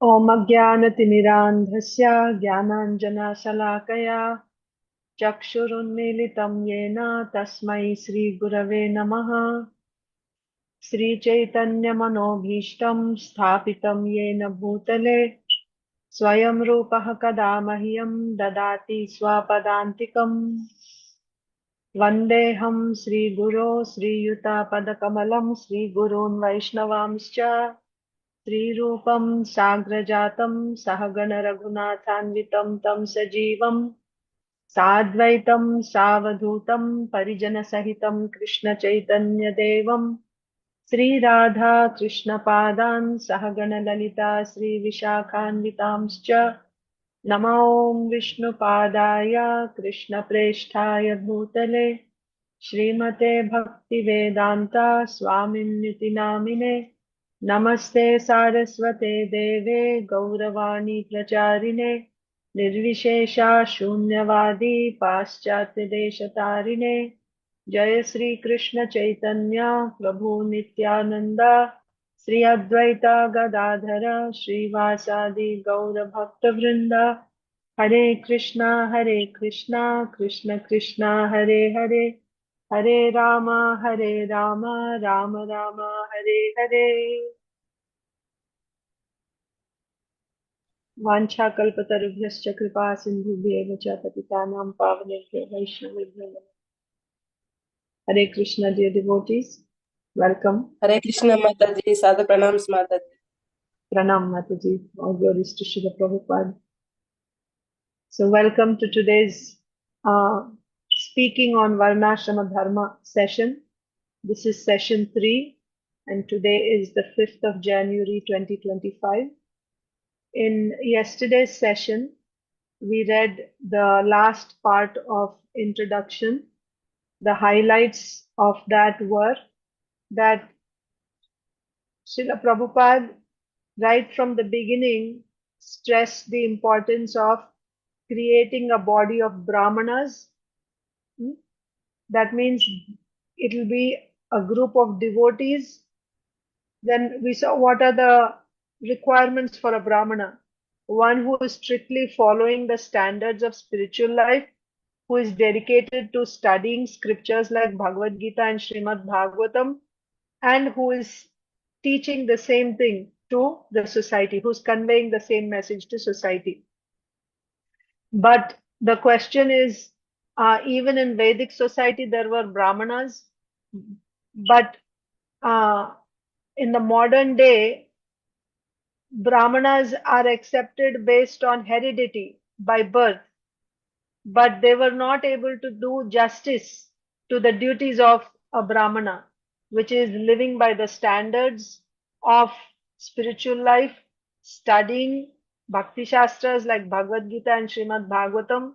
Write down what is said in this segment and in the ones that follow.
ॐ अज्ञानतिमिरान्धस्य ज्ञानाञ्जनशलाकया चक्षुरुन्मीलितं येन तस्मै श्रीगुरवे नमः। श्रीचैतन्यमनोभीष्टं स्थापितं येन भूतले स्वयं रूपः कदा मह्यं ददाति स्वपदान्तिकम्। वन्देऽहं श्रीगुरो श्रीयुतापदकमलं श्रीगुरून् वैष्णवांश्च श्रीरूपं साग्रजातं सहगण रघुनाथान्वितं तं सजीवं साद्वैतं सावधूतं परिजनसहितं कृष्णचैतन्यदेवं श्रीराधा कृष्णपादान् सहगण ललिता श्रीविशाखान्वितांश्च नमो विष्णुपादाय कृष्णप्रेष्ठाय भूतले श्रीमते भक्तिवेदान्ता स्वामिन्निति नामिने नमस्ते सारस्वते देवे गौरवाणी प्रचारिणे निर्विशेषा शून्यवादी पाश्चात्य देशतारिणे जय श्री कृष्ण चैतन्य प्रभु नित्यानंदा श्री अद्वैता गदाधर श्रीवासादि गौर भक्त वृंदा हरे कृष्णा कृष्ण कृष्णा हरे हरे हरे रामा राम राम हरे हरे। वाञ्छाकल्पतरुभ्यश्च कृपा सिन्धुभ्येव च पतितानां पावनेभ्यो वैष्णवेभ्यो नमः। हरे Krishna dear devotees, welcome. Hare Krishna Mataji, Sadhu Pranams Mataji. Pranam Mataji, all glories to Srila Prabhupada. So welcome to today's speaking on Varnasrama Dharma session. This is session 3 and today is the 5th of January 2025. In yesterday's session, we read the last part of introduction. The highlights of that were that Srila Prabhupada, right from the beginning, stressed the importance of creating a body of Brahmanas. That means it will be a group of devotees. Then we saw what are the requirements for a Brahmana. One who is strictly following the standards of spiritual life, who is dedicated to studying scriptures like Bhagavad Gita and Srimad Bhagavatam, and who is teaching the same thing to the society, who's conveying the same message to society. But the question is, even in Vedic society, there were Brahmanas, but in the modern day, Brahmanas are accepted based on heredity by birth, but they were not able to do justice to the duties of a Brahmana, which is living by the standards of spiritual life, studying Bhakti Shastras like Bhagavad Gita and Srimad Bhagavatam,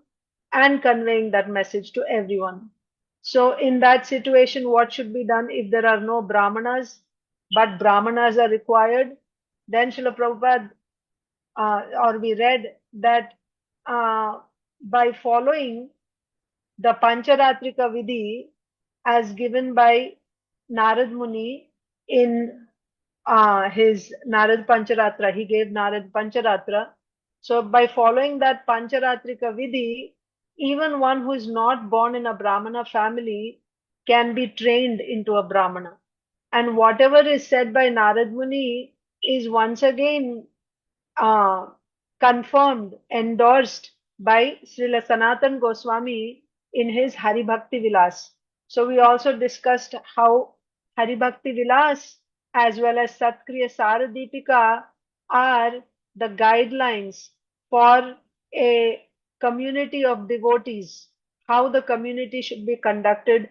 and conveying that message to everyone. So, in that situation, what should be done if there are no Brahmanas, but Brahmanas are required? Then Srila Prabhupada, or we read that by following the Pancharatrika Vidhi as given by Narad Muni in his Narad Pancharatra, he gave Narad Pancharatra. So by following that Pancharatrika Vidhi, even one who is not born in a Brahmana family can be trained into a Brahmana. And whatever is said by Narad Muni is once again confirmed, endorsed by Srila Sanatan Goswami in his Hari Bhakti Vilas. So we also discussed how Hari Bhakti Vilas as well as Satkriya Saradipika are the guidelines for a community of devotees, how the community should be conducted,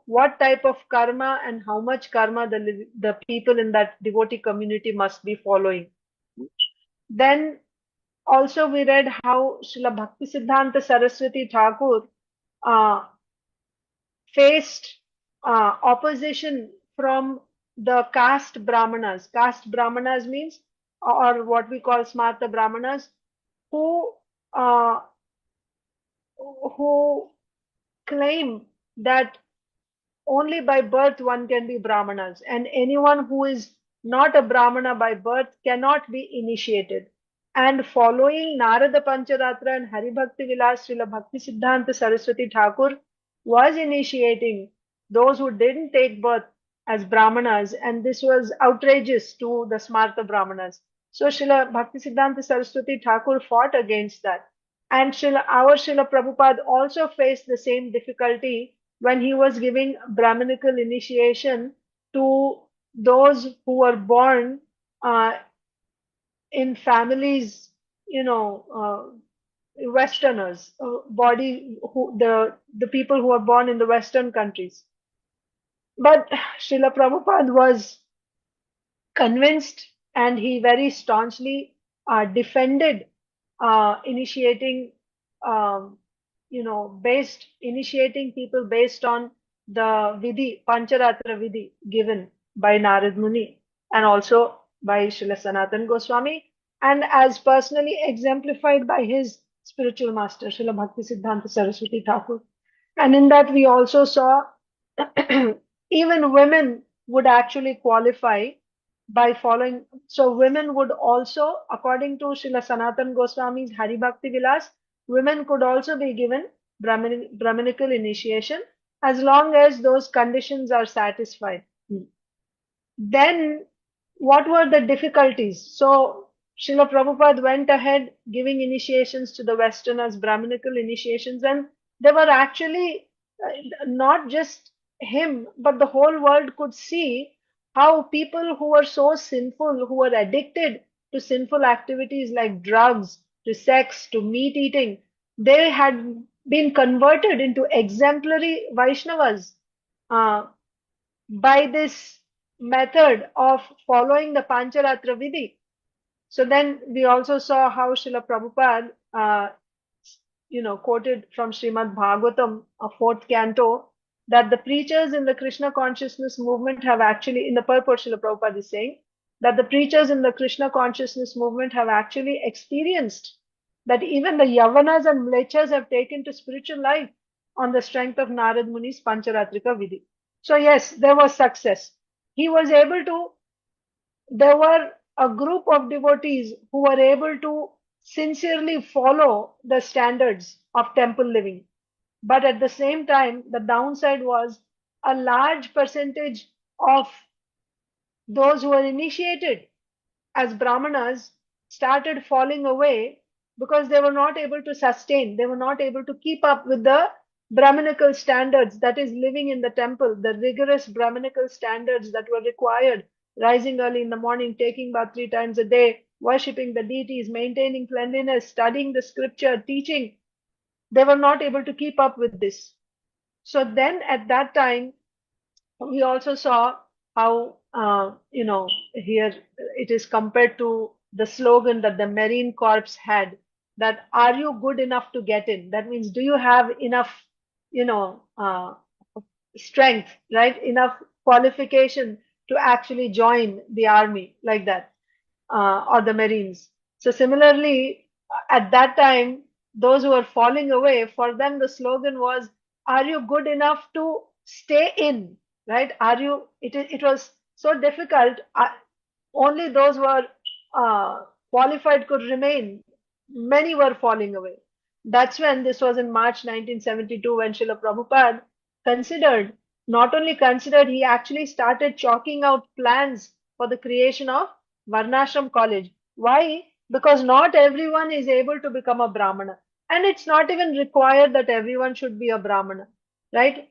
what type of karma and how much karma the people in that devotee community must be following. Then also we read how Srila Bhakti Siddhanta Saraswati Thakur faced opposition from the caste Brahmanas. Caste Brahmanas means, or what we call Smarta Brahmanas, who uh, who claim that only by birth one can be Brahmanas, and anyone who is not a Brahmana by birth, cannot be initiated. And following Narada Pancharatra and Haribhakti Vilas, Srila Bhakti Siddhanta Saraswati Thakur was initiating those who didn't take birth as Brahmanas, and this was outrageous to the Smarta Brahmanas. So Srila Bhakti Siddhanta Saraswati Thakur fought against that. And our Srila Prabhupada also faced the same difficulty when he was giving Brahminical initiation to those who were born uh, in families, Westerners, the people who are born in the Western countries. But Srila Prabhupada was convinced, and he very staunchly defended initiating, um, initiating people based on the Vidhi, Pancharatra Vidhi given by Narad Muni and also by Srila Sanatan Goswami, and as personally exemplified by his spiritual master, Srila Bhakti Siddhanta Saraswati Thakur. And in that, we also saw even women would actually qualify by following. So women would also, according to Srila Sanatan Goswami's Hari Bhakti Vilas, women could also be given Brahminical initiation as long as those conditions are satisfied. Then what were the difficulties? So Srila Prabhupada went ahead giving initiations to the Westerners, Brahminical initiations, and they were actually not just him, but the whole world could see how people who were so sinful, who were addicted to sinful activities like drugs, to sex, to meat eating, they had been converted into exemplary Vaishnavas. Uh, by this method of following the Pancharatra Vidhi. So then we also saw how Srila Prabhupada, quoted from Srimad Bhagavatam, a fourth canto, that the preachers in the Krishna consciousness movement have actually, in the purport, Srila Prabhupada is saying, that the preachers in the Krishna consciousness movement have actually experienced that even the Yavanas and Mlechas have taken to spiritual life on the strength of Narad Muni's Pancharatrika Vidhi. So yes, there was success. He was able to, there were a group of devotees who were able to sincerely follow the standards of temple living. But at the same time, the downside was a large percentage of those who were initiated as Brahmanas started falling away because they were not able to sustain, they were not able to keep up with the Brahminical standards, that is, living in the temple, the rigorous Brahminical standards that were required, rising early in the morning, taking bath 3 times a day, worshipping the deities, maintaining cleanliness, studying the scripture, teaching. They were not able to keep up with this. So then at that time, we also saw how, here it is compared to the slogan that the Marine Corps had, that are you good enough to get in? That means, do you have enough, strength, right? Enough qualification to actually join the army like that, or the Marines. So similarly, at that time, those who were falling away, for them the slogan was, are you good enough to stay in? Right? Are you, it was so difficult. Only those who are qualified could remain. Many were falling away. That's when, this was in March 1972, when Srila Prabhupada considered, not only considered, he actually started chalking out plans for the creation of Varnashram College. Why? Because not everyone is able to become a Brahmana. And it's not even required that everyone should be a Brahmana, right?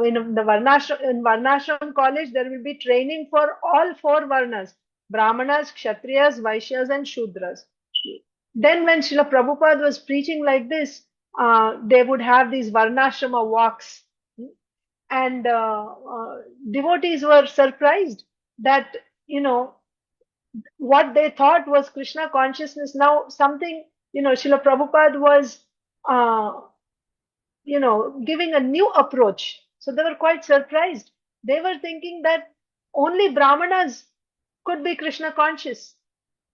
In Varnashram College, there will be training for all four Varnas: Brahmanas, Kshatriyas, Vaishyas, and Shudras. Then when Srila Prabhupada was preaching like this, they would have these Varnashrama walks. And devotees were surprised that, what they thought was Krishna consciousness, now something, Srila Prabhupada was, uh, giving a new approach. So they were quite surprised. They were thinking that only Brahmanas could be Krishna conscious.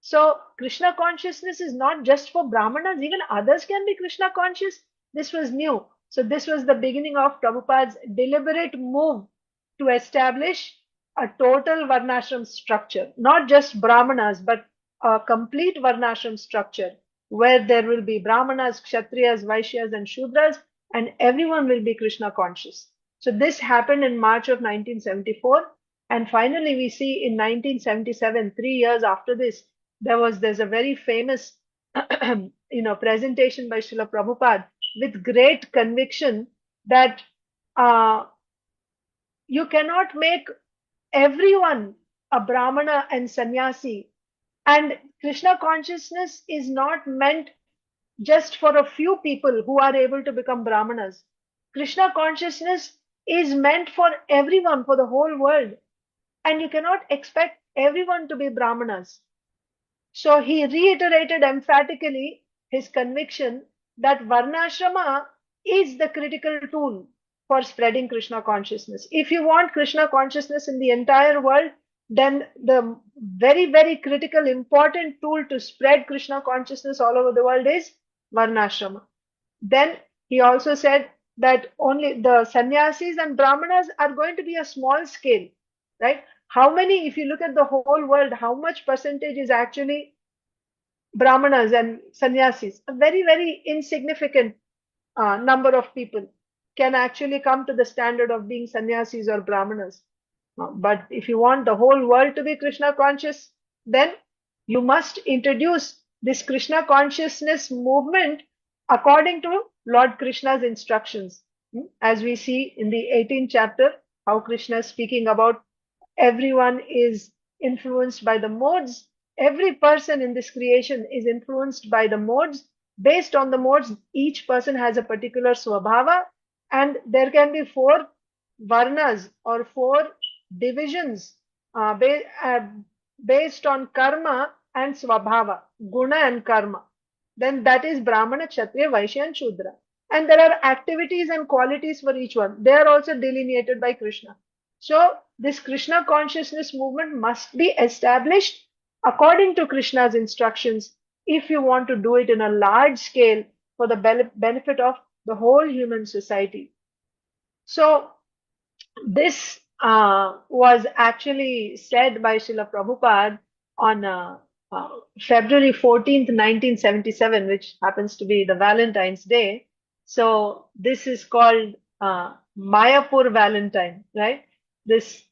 So Krishna consciousness is not just for Brahmanas, even others can be Krishna conscious. This was new. So this was the beginning of Prabhupada's deliberate move to establish a total Varnashram structure, not just Brahmanas, but a complete Varnashram structure where there will be Brahmanas, Kshatriyas, Vaishyas, and Shudras, and everyone will be Krishna conscious. So this happened in March of 1974. And finally, we see in 1977, 3 years after this, there's a very famous presentation by Srila Prabhupada with great conviction that uh, you cannot make everyone a Brahmana and sannyasi. And Krishna consciousness is not meant just for a few people who are able to become Brahmanas. Krishna consciousness is meant for everyone, for the whole world. And you cannot expect everyone to be Brahmanas. So he reiterated emphatically his conviction that Varnasrama is the critical tool for spreading Krishna consciousness. If you want Krishna consciousness in the entire world, then the very, very critical, important tool to spread Krishna consciousness all over the world is Varnasrama. Then he also said that only the sannyasis and brahmanas are going to be a small scale, right? How many, if you look at the whole world, how much percentage is actually brahmanas and sannyasis? A very, very insignificant number of people can actually come to the standard of being sannyasis or brahmanas. But if you want the whole world to be Krishna conscious, then you must introduce this Krishna consciousness movement according to Lord Krishna's instructions. As we see in the 18th chapter, how Krishna is speaking about everyone is influenced by the modes. Every person in this creation is influenced by the modes. Based on the modes, each person has a particular swabhava, and there can be 4 varnas or 4 divisions based on karma and swabhava, guna and karma. Then that is Brahmana, Kshatriya, Vaishya, and Shudra. And there are activities and qualities for each one. They are also delineated by Krishna. So this Krishna consciousness movement must be established according to Krishna's instructions if you want to do it in a large scale for the benefit of the whole human society. So this was actually said by Srila Prabhupada on February 14th, 1977, which happens to be the Valentine's Day. So this is called Mayapur Valentine, right? This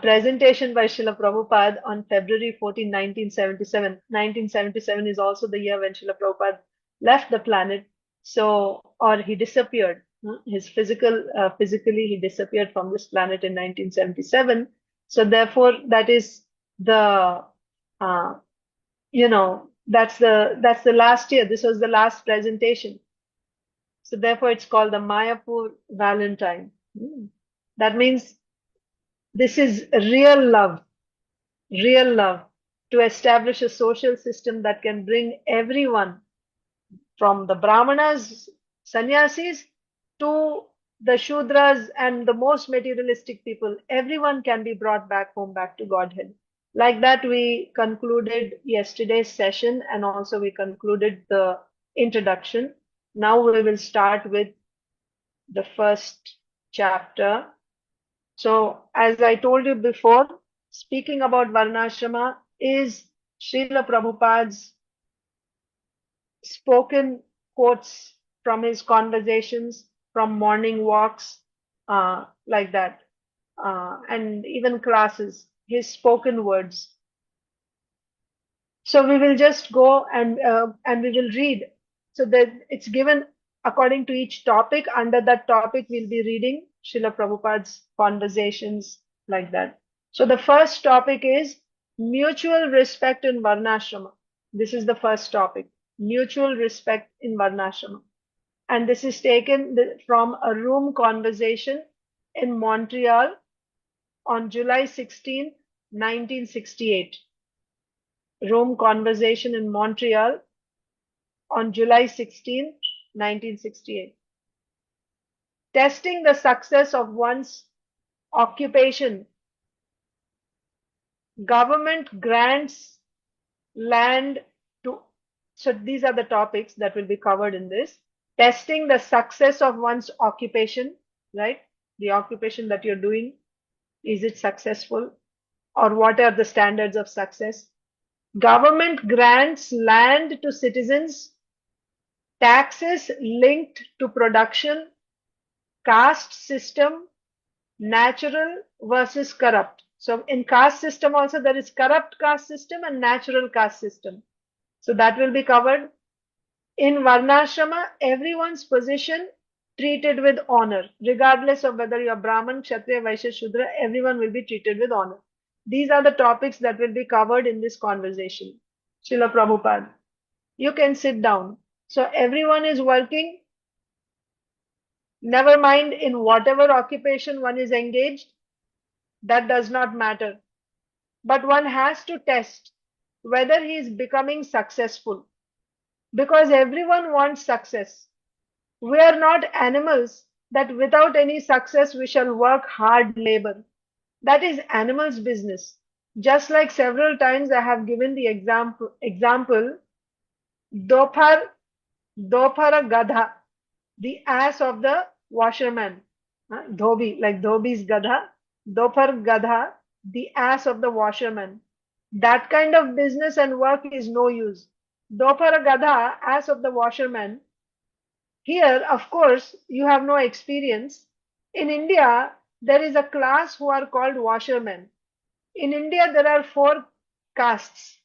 presentation by Srila Prabhupada on February 14, 1977. 1977 is also the year when Srila Prabhupada left the planet, or he disappeared. Physically, he disappeared from this planet in 1977. So therefore, that is the, that's the last year. This was the last presentation. So therefore, it's called the Mayapur Valentine. That means this is real love to establish a social system that can bring everyone from the Brahmanas, sannyasis, to the Shudras and the most materialistic people. Everyone can be brought back home, back to Godhead. Like that, we concluded yesterday's session, and also we concluded the introduction. Now we will start with the first chapter. So, as I told you before, speaking about Varnasrama is Srila Prabhupada's spoken quotes from his conversations, from morning walks, like that, and even classes, his spoken words. So we will just go and we will read. So that it's given according to each topic. Under that topic, we'll be reading Srila Prabhupada's conversations, like that. So the first topic is mutual respect in Varnasrama. This is the first topic, mutual respect in Varnasrama. And this is taken from a room conversation in Montreal on July 16, 1968. Room conversation in Montreal on July 16, 1968. Testing the success of one's occupation. Government grants land to, so these are the topics that will be covered in this. Testing the success of one's occupation, right? The occupation that you're doing, is it successful? or what are the standards of success? Government grants land to citizens, taxes linked to production, caste system, natural versus corrupt. So in caste system also there is corrupt caste system and natural caste system. So that will be covered. In Varnasrama, everyone's position treated with honor, regardless of whether you are Brahman, Kshatriya, Vaishya, Shudra, everyone will be treated with honor. These are the topics that will be covered in this conversation. Srila Prabhupada, you can sit down. So everyone is working, never mind in whatever occupation one is engaged, that does not matter. But one has to test whether he is becoming successful because everyone wants success. We are not animals that without any success we shall work hard labor. That is animals' business. Just like several times I have given the example, Dophar, Dophara Gadha, the ass of the washerman. Dhobi, like Dhobi's Gadha, Dophar Gadha, the ass of the washerman. That kind of business and work is no use. Dophara Gadha, ass of the washerman. Here, of course, you have no experience. In India, there is a class who are called washermen. In India, there are four castes.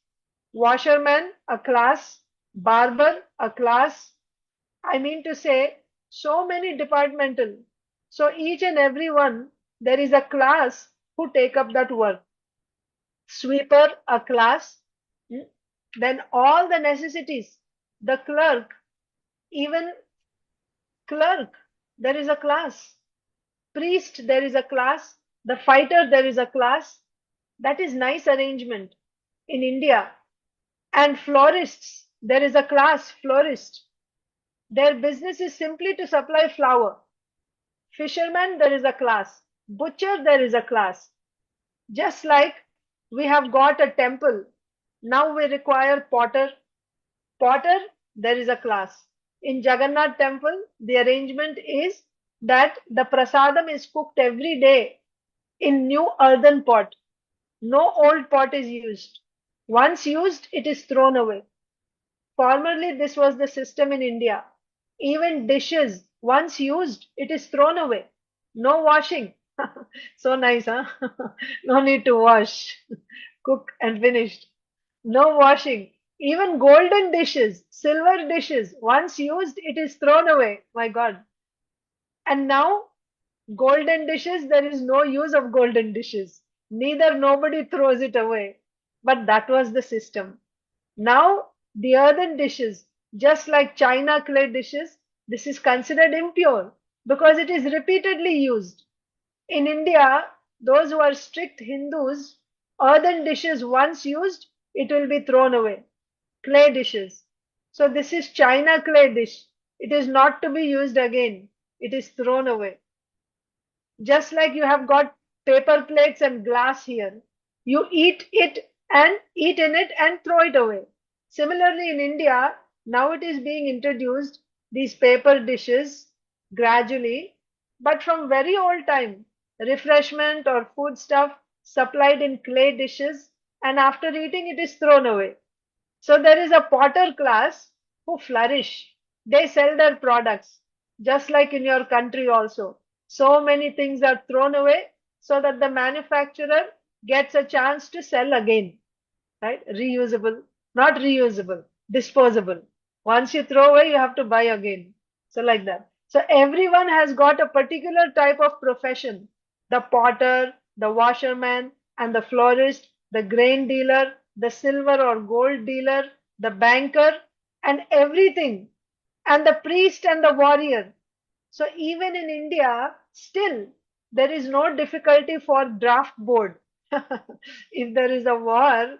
Washerman, a class. Barber, a class. I mean to say, so many departmental. So each and every one, there is a class who take up that work. Sweeper, a class. Then all the necessities. The clerk, even clerk, there is a class. Priest, there is a class. The fighter, there is a class. That is nice arrangement in India. And florists, there is a class, florist. Their business is simply to supply flower. Fisherman, there is a class. Butcher, there is a class. Just like we have got a temple, now we require potter. Potter, there is a class. In Jagannath temple, the arrangement is that the prasadam is cooked every day in new earthen pot. No old pot is used. Once used, it is thrown away. Formerly, this was the system in India. Even dishes, once used, it is thrown away. No washing. So nice, huh? No need to wash. Cook and finished. No washing. Even golden dishes, silver dishes, once used, it is thrown away. My God. And now, golden dishes, there is no use of golden dishes. Neither nobody throws it away. But that was the system. Now, the earthen dishes, just like china clay dishes, this is considered impure because it is repeatedly used. In India, those who are strict Hindus, earthen dishes once used, it will be thrown away. Clay dishes. So this is china clay dish. It is not to be used again. It is thrown away. Just like you have got paper plates and glass here. You eat it and eat in it and throw it away. Similarly, in India, now it is being introduced, these paper dishes gradually, but from very old time, refreshment or food stuff supplied in clay dishes, and after eating it is thrown away. So there is a potter class who flourish. They sell their products, just like in your country also. So many things are thrown away so that the manufacturer gets a chance to sell again, right? Reusable, not reusable, disposable. Once you throw away, you have to buy again. So like that. So everyone has got a particular type of profession. The potter, the washerman, and the florist, the grain dealer, the silver or gold dealer, the banker, and everything. And the priest and the warrior. So even in India, still there is no difficulty for draft board. If there is a war,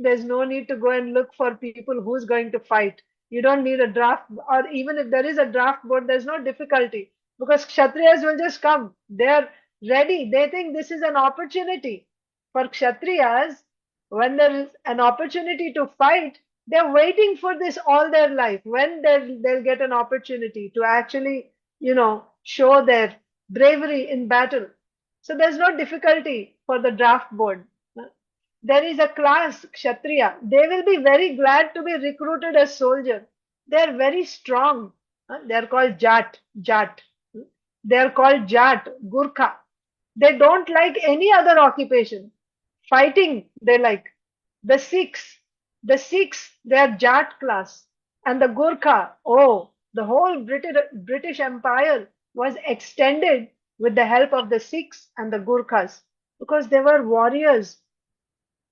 there's no need to go and look for people who's going to fight. You don't need a draft, or even if there is a draft board, there's no difficulty because Kshatriyas will just come. They're ready. They think this is an opportunity. For Kshatriyas, when there is an opportunity to fight, they're waiting for this all their life. When they'll get an opportunity to actually, show their bravery in battle. So there's no difficulty for the draft board. There is a class, Kshatriya. They will be very glad to be recruited as soldier. They are very strong. They are called Jat. Jat. They are called Jat, Gurkha. They don't like any other occupation. Fighting, they like. The Sikhs, they are Jat class. And the Gurkha, oh, the whole British Empire was extended with the help of the Sikhs and the Gurkhas because they were warriors.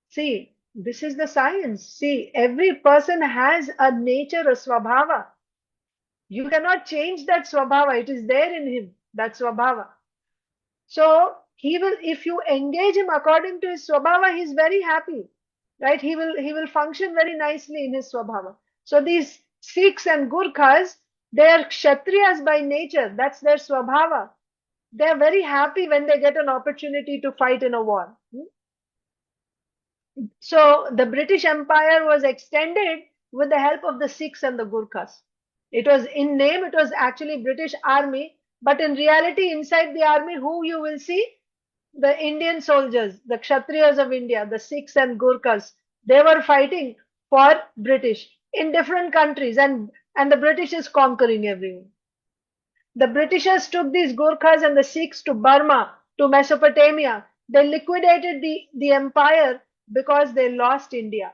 See, this is the science. See, every person has a nature, a swabhava. You cannot change that swabhava. It is there in him, that swabhava. So he will, if you engage him according to his swabhava, he's very happy, right? He will function very nicely in his swabhava. So these Sikhs and Gurkhas, they are Kshatriyas by nature. That's their swabhava. They are very happy when they get an opportunity to fight in a war. So the British Empire was extended with the help of the Sikhs and the Gurkhas. It was in name, it was actually British Army, but in reality, inside the army, who you will see? The Indian soldiers, the Kshatriyas of India, the Sikhs and Gurkhas, they were fighting for British in different countries, and the British is conquering everyone. The Britishers took these Gurkhas and the Sikhs to Burma, to Mesopotamia. They liquidated the empire because they lost India.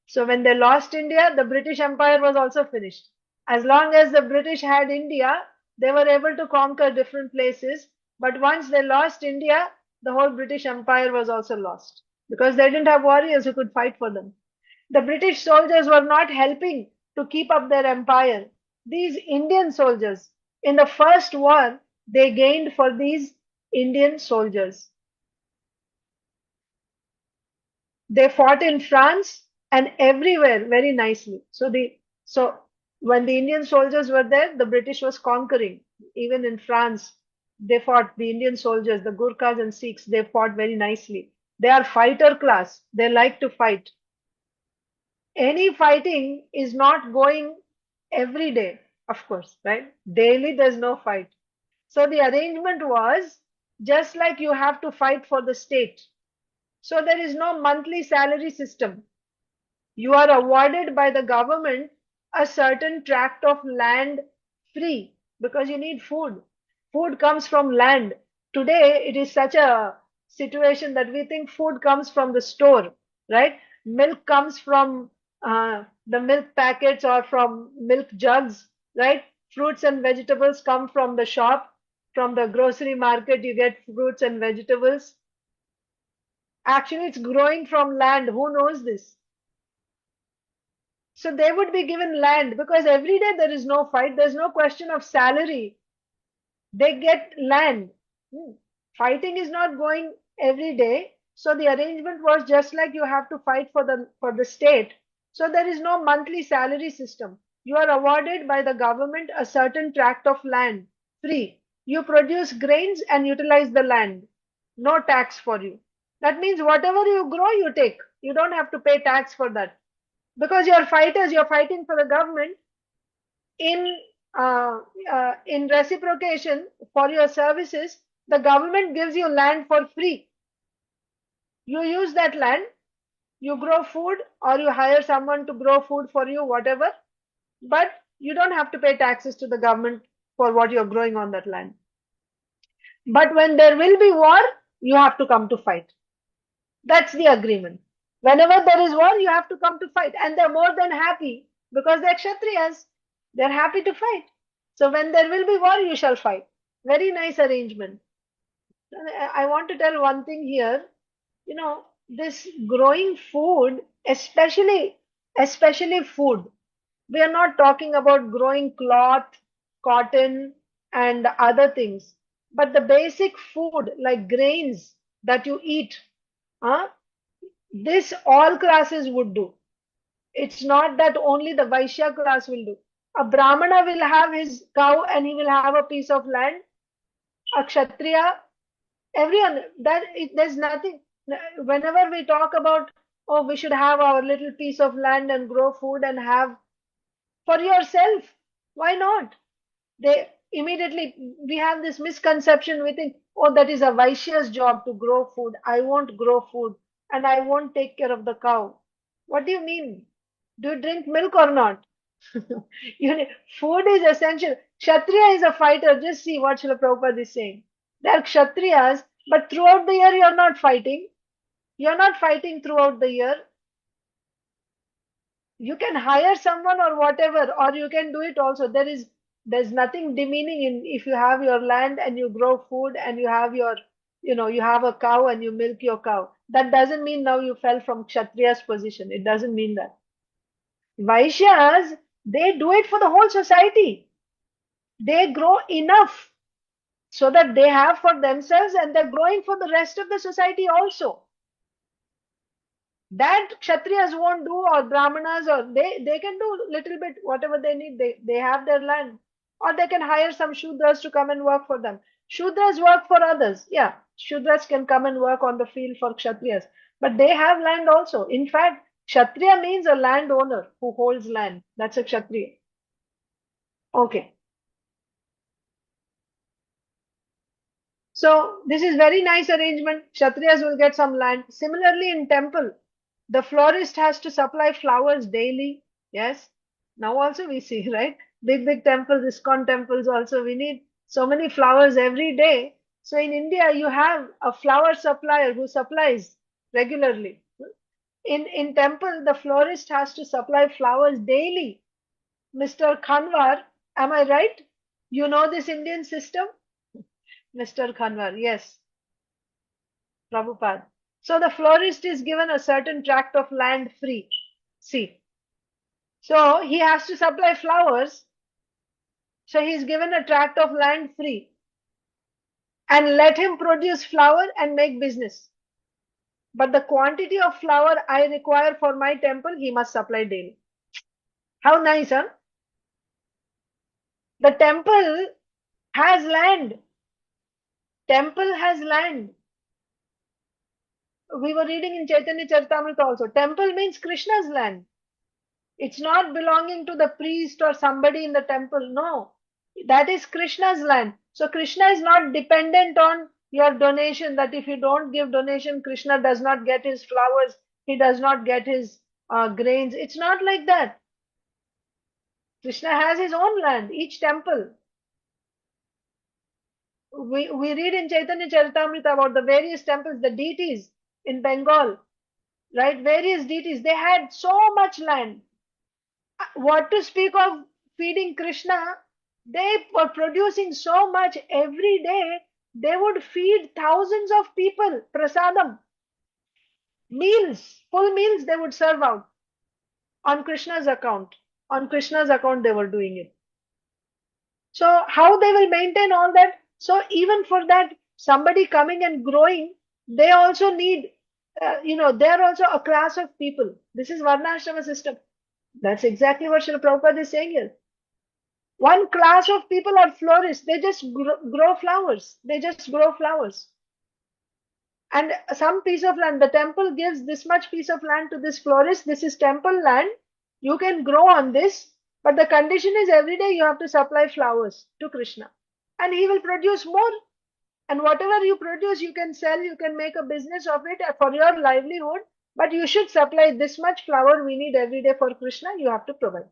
So when they lost India, the British Empire was also finished. As long as the British had India, they were able to conquer different places. But once they lost India, the whole British Empire was also lost because they didn't have warriors who could fight for them. The British soldiers were not helping to keep up their empire. These Indian soldiers, in the first war, they gained for these Indian soldiers. They fought in France and everywhere very nicely. So when the Indian soldiers were there, the British was conquering. Even in France, they fought the Indian soldiers, the Gurkhas and Sikhs, they fought very nicely. They are fighter class. They like to fight. Any fighting is not going every day, of course, right? Daily there's no fight. So the arrangement was just like you have to fight for the state. So there is no monthly salary system. You are awarded by the government a certain tract of land free because you need food. Food comes from land. Today, it is such a situation that we think food comes from the store, right? Milk comes from the milk packets or from milk jugs, right? Fruits and vegetables come from the shop. From the grocery market, you get fruits and vegetables. Actually, it's growing from land. Who knows this? So they would be given land because every day there is no fight. There's no question of salary. They get land. Fighting is not going every day. So the arrangement was just like you have to fight for the state. So there is no monthly salary system. You are awarded by the government a certain tract of land free. You produce grains and utilize the land. No tax for you. That means whatever you grow, you take. You don't have to pay tax for that because you're fighters, you're fighting for the government. In in reciprocation for your services, the government gives you land for free. You use that land, you grow food, or you hire someone to grow food for you, whatever, but you don't have to pay taxes to the government for what you're growing on that land. But when there will be war, you have to come to fight. That's the agreement. Whenever there is war, you have to come to fight. And they're more than happy because they're Kshatriyas. They're happy to fight. So when there will be war, you shall fight. Very nice arrangement. I want to tell one thing here. This growing food, especially food. We are not talking about growing cloth, cotton, and other things. But the basic food like grains that you eat, huh? This all classes would do. It's not that only the Vaishya class will do. A Brahmana will have his cow and he will have a piece of land. A Kshatriya, everyone, there's nothing. Whenever we talk about, oh, we should have our little piece of land and grow food and have for yourself. Why not? They immediately, we have this misconception. We think, oh, that is a Vaishya's job to grow food. I won't grow food. and I won't take care of the cow. What do you mean? Do you drink milk or not? You need, food is essential. Kshatriya is a fighter. Just see what Srila Prabhupada is saying. They are Kshatriyas, but throughout the year you are not fighting. You are not fighting throughout the year. You can hire someone or whatever, or you can do it also. There's nothing demeaning in if you have your land and you grow food and you have your, you have a cow and you milk your cow. That doesn't mean now you fell from Kshatriya's position. It doesn't mean that. Vaishyas, they do it for the whole society. They grow enough so that they have for themselves and they're growing for the rest of the society also. That Kshatriyas won't do, or Brahmanas, or they can do little bit whatever they need. They have their land, or they can hire some Shudras to come and work for them. Shudras work for others. Yeah, Shudras can come and work on the field for Kshatriyas, but they have land also. In fact, Kshatriya means a landowner who holds land. That's a Kshatriya. Okay. So this is very nice arrangement. Kshatriyas will get some land. Similarly, in temple, the florist has to supply flowers daily. Yes. Now also we see, right? Big temples, ISKCON temples also. We need so many flowers every day. So in India, you have a flower supplier who supplies regularly. In temple, the florist has to supply flowers daily. Mr. Khanwar, am I right? You know this Indian system? Mr. Khanwar, yes. Prabhupada. So the florist is given a certain tract of land free. See. So he has to supply flowers. So he is given a tract of land free. And let him produce flower and make business. But the quantity of flower I require for my temple, he must supply daily. How nice, huh? The temple has land. Temple has land. We were reading in Chaitanya Charitamrita also. Temple means Krishna's land. It's not belonging to the priest or somebody in the temple. No, that is Krishna's land. So Krishna is not dependent on your donation, that if you don't give donation, Krishna does not get his flowers, he does not get his grains. It's not like that. Krishna has his own land, each temple. We read in Chaitanya Charitamrita about the various temples, the deities in Bengal, right? Various deities, they had so much land. What to speak of feeding Krishna? They were producing so much every day, they would feed thousands of people, prasadam, meals, full meals they would serve out on Krishna's account. On Krishna's account they were doing it. So how they will maintain all that? So even for that, somebody coming and growing, they also need, they're also a class of people. This is Varnasrama system. That's exactly what Srila Prabhupada is saying here. One class of people are florists. They just grow flowers. They just grow flowers. And some piece of land, the temple gives this much piece of land to this florist. This is temple land. You can grow on this. But the condition is every day you have to supply flowers to Krishna. And he will produce more. And whatever you produce, you can sell. You can make a business of it for your livelihood. But you should supply this much flower we need every day for Krishna. You have to provide.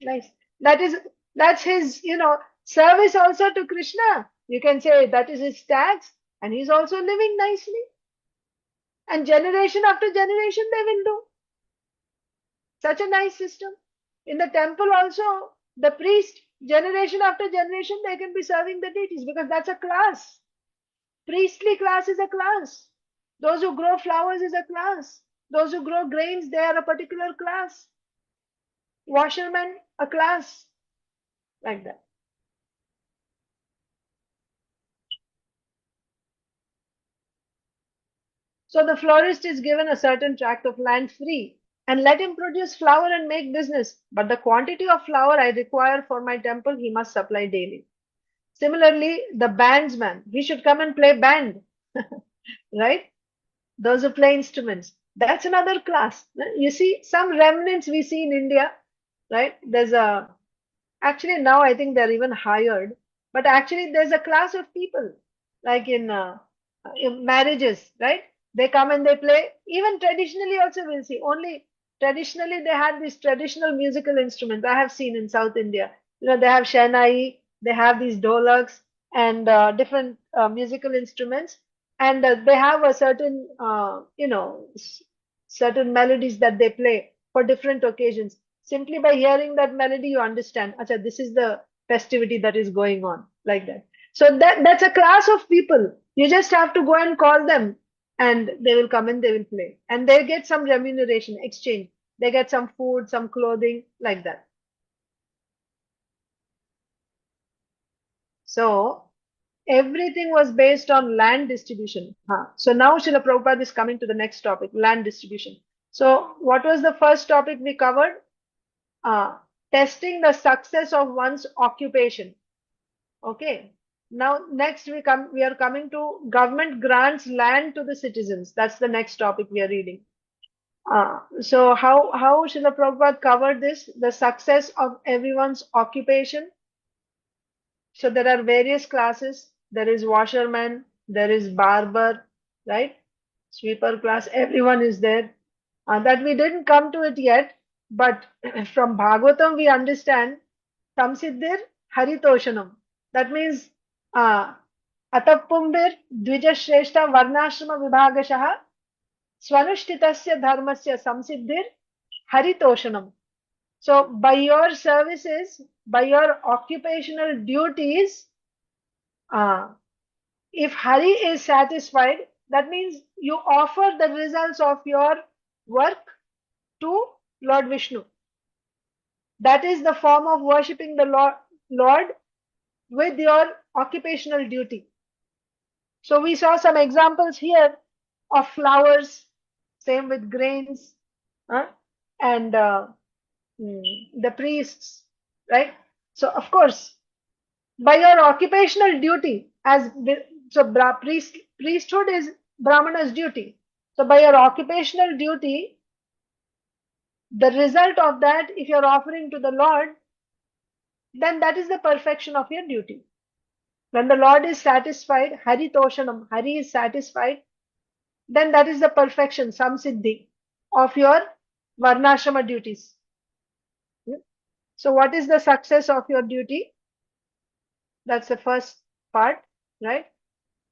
Nice. That's his, service also to Krishna. You can say that is his tax, and he's also living nicely. And generation after generation they will do. Such a nice system. In the temple also, the priest, generation after generation, they can be serving the deities because that's a class. Priestly class is a class. Those who grow flowers is a class. Those who grow grains, they are a particular class. Washermen, a class. Like that. So the florist is given a certain tract of land free and let him produce flower and make business. But the quantity of flower I require for my temple, he must supply daily. Similarly, the bandsman, he should come and play band, right? Those who play instruments. That's another class. You see, some remnants we see in India, right? Actually now I think they're even hired, but actually there's a class of people, like in marriages, right? They come and they play. Even traditionally also we'll see. Only traditionally they had these traditional musical instruments I have seen in South India. They have Shehnai, they have these dholaks and different musical instruments, and they have a certain, certain melodies that they play for different occasions. Simply by hearing that melody, you understand, acha, this is the festivity that is going on, like that. So that's a class of people. You just have to go and call them, and they will come and they will play, and they get some remuneration exchange. They get some food, some clothing, like that. So everything was based on land distribution. So now Srila Prabhupada is coming to the next topic, land distribution. So what was the first topic we covered? uh, Testing the success of one's occupation. Okay. Now next we are coming to government grants land to the citizens. That's the next topic we are reading. So how Srila Prabhupada covered this? The success of everyone's occupation. So there are various classes. There is washerman, there is barber, right? Sweeper class, everyone is there. That we didn't come to it yet, but from Bhagavatam we understand Samsiddhir Haritoshanam. That means uh, Atapumbir Dvijashreshta Varnasrama Vibhagashaha Swanushtitasya Dharmasya Samsiddhir Haritoshanam. So by your services, by your occupational duties, uh, if Hari is satisfied, that means you offer the results of your work to Lord Vishnu. That is the form of worshipping the Lord with your occupational duty. So we saw some examples here of flowers, same with grains, and the priests, right? So of course, by your occupational duty, priesthood is Brahmana's duty. So by your occupational duty, the result of that, if you're offering to the Lord, then that is the perfection of your duty. When the Lord is satisfied, Hari Toshanam, Hari is satisfied, then that is the perfection, samsiddhi, of your Varnashrama duties. So what is the success of your duty? That's the first part, right?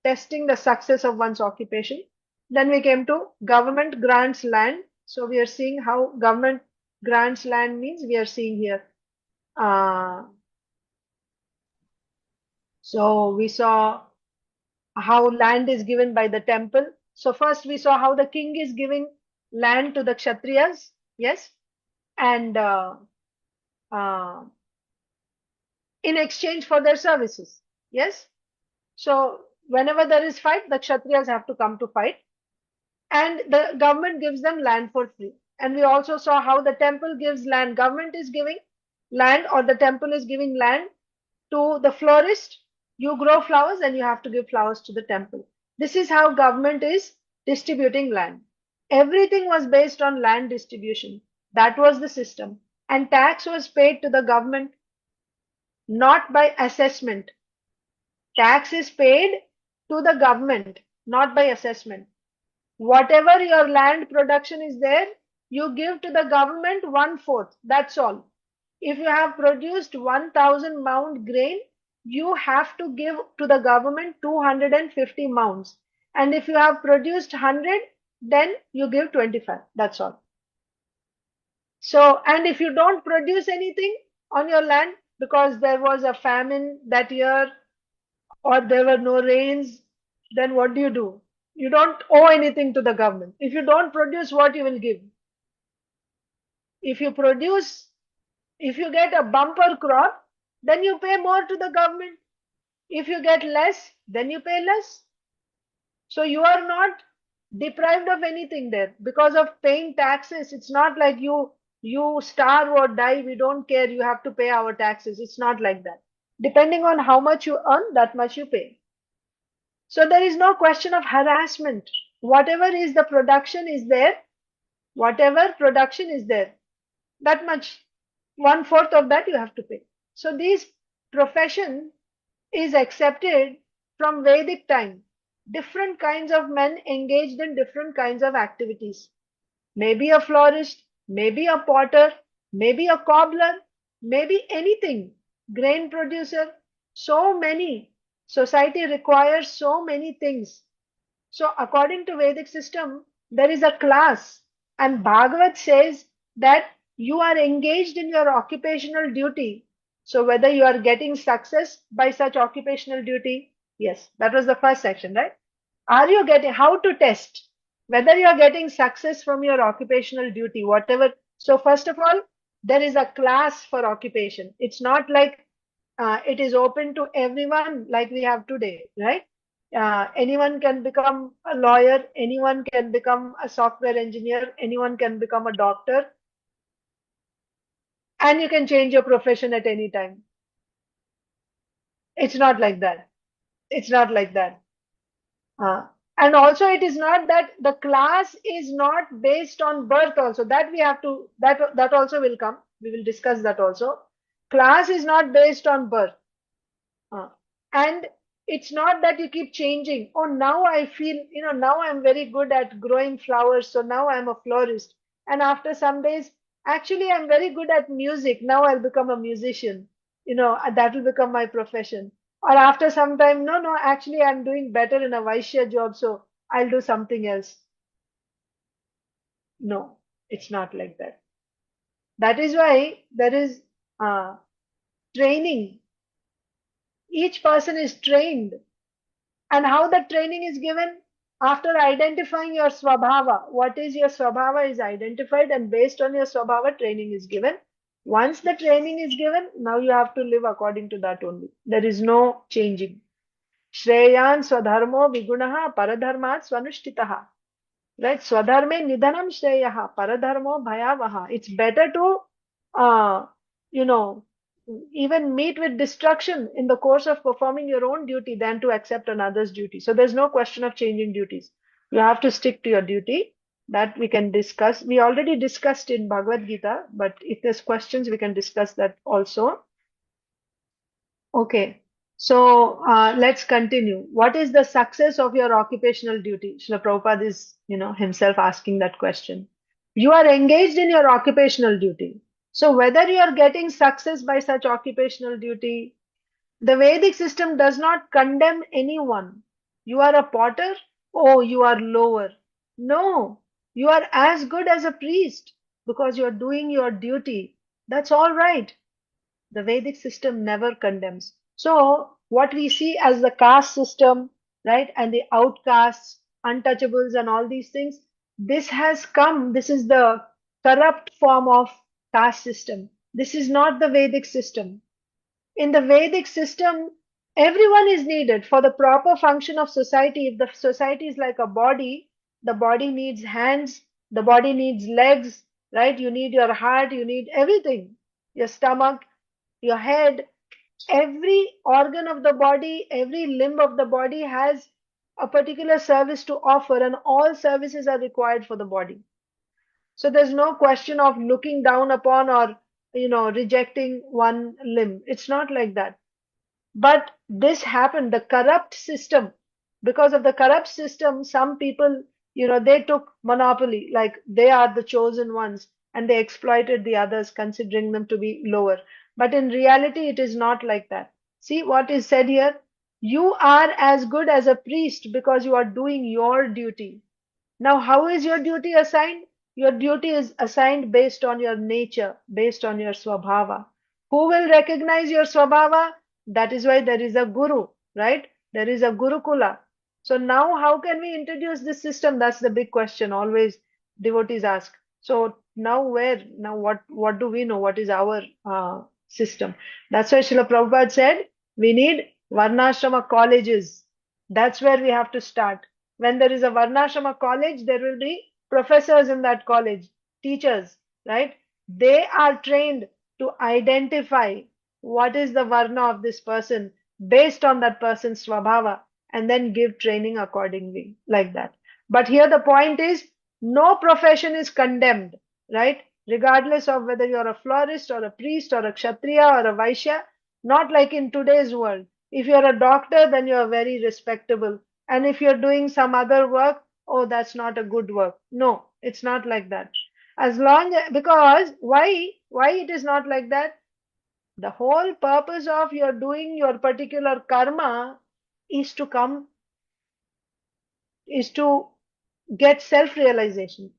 Testing the success of one's occupation. Then we came to government grants land. So we are seeing how government grants land means we are seeing here. So we saw how land is given by the temple. So first we saw how the king is giving land to the Kshatriyas, yes, and in exchange for their services, yes. So whenever there is fight, the Kshatriyas have to come to fight, and the government gives them land for free. And we also saw how the temple gives land. Government is giving land, or the temple is giving land to the florist. You grow flowers and you have to give flowers to the temple. This is how government is distributing land. Everything was based on land distribution. That was the system. And tax was paid to the government, not by assessment. Tax is paid to the government, not by assessment. Whatever your land production is there, you give to the government 1/4. That's all. If you have produced 1,000 mound grain, you have to give to the government 250 mounds. And if you have produced 100, then you give 25. That's all. So, and if you don't produce anything on your land because there was a famine that year or there were no rains, then what do? You don't owe anything to the government. If you don't produce, what you will give? If you produce, if you get a bumper crop, then you pay more to the government. If you get less, then you pay less. So you are not deprived of anything there because of paying taxes. It's not like you starve or die, we don't care, you have to pay our taxes. It's not like that. Depending on how much you earn, that much you pay. So there is no question of harassment. Whatever is the production is there, whatever production is there, that much, 1/4 of that you have to pay. So this profession is accepted from Vedic time. different kinds of men engaged in different kinds of activities. Maybe a florist, maybe a potter, maybe a cobbler, maybe anything, grain producer, so many. Society requires so many things. So according to Vedic system, there is a class, and Bhagavat says that you are engaged in your occupational duty. So whether you are getting success by such occupational duty, yes, that was the first section, right? Are you getting, how to test whether you are getting success from your occupational duty, whatever. So first of all, there is a class for occupation. It's not like it is open to everyone like we have today, right? Anyone can become a lawyer, anyone can become a software engineer, anyone can become a doctor, and you can change your profession at any time. It's not like that. It's not like that. Uh, and also, it is not that the class is not based on birth also. That we have to, that also will come. We will discuss that also. Class is not based on birth. Uh, and it's not that you keep changing. Oh, now I feel, now I'm very good at growing flowers, so now I'm a florist. And after some days, actually, I'm very good at music. Now I'll become a musician. That will become my profession. Or after some time, no, actually, I'm doing better in a Vaishya job, so I'll do something else. No, it's not like that. That is why there is training. Each person is trained. And how the training is given? After identifying your swabhava. What is your swabhava is identified, and based on your swabhava, training is given. Once the training is given, now you have to live according to that only. There is no changing. Shreyan swadharmo vigunaha paradharmat swanushtitaha. Right? Swadharme nidhanam shreyaha paradharmo bhayavaha. It's better to, uh, you know, even meet with destruction in the course of performing your own duty than to accept another's duty. So there's no question of changing duties. You have to stick to your duty. That we can discuss. We already discussed in Bhagavad Gita, but if there's questions, we can discuss that also. Okay. So let's continue. What is the success of your occupational duty? Srila Prabhupada is, himself asking that question. You are engaged in your occupational duty. So whether you are getting success by such occupational duty, the Vedic system does not condemn anyone. You are a potter? Oh, you are lower. No, you are as good as a priest because you are doing your duty. That's all right. The Vedic system never condemns. So what we see as the caste system, right, and the outcasts, untouchables, and all these things, this has come. This is the corrupt form of caste system. This is not the Vedic system. In the Vedic system, everyone is needed for the proper function of society. If the society is like a body, the body needs hands, the body needs legs, right? You need your heart, you need everything, your stomach, your head, every organ of the body, every limb of the body has a particular service to offer, and all services are required for the body. So there's no question of looking down upon or, rejecting one limb. It's not like that. But this happened, the corrupt system, because of the corrupt system, some people, they took monopoly, like they are the chosen ones, and they exploited the others, considering them to be lower. But in reality, it is not like that. See what is said here? You are as good as a priest because you are doing your duty. Now, how is your duty assigned? Your duty is assigned based on your nature, based on your swabhava. Who will recognize your swabhava? That is why there is a guru, right? There is a gurukula. So now how can we introduce this system? That's the big question always devotees ask. So now where? Now what do we know? What is our system? That's why Srila Prabhupada said we need Varnasrama colleges. That's where we have to start. When there is a Varnashrama college, there will be professors in that college, teachers, right? They are trained to identify what is the Varna of this person based on that person's Swabhava, and then give training accordingly, like that. But here the point is, no profession is condemned, right? Regardless of whether you're a florist or a priest or a Kshatriya or a Vaishya, not like in today's world. If you're a doctor, then you're very respectable. And if you're doing some other work, oh, that's not a good work. No, it's not like that. As long as, because why it is not like that? The whole purpose of your doing your particular karma is to come, is to get self-realization.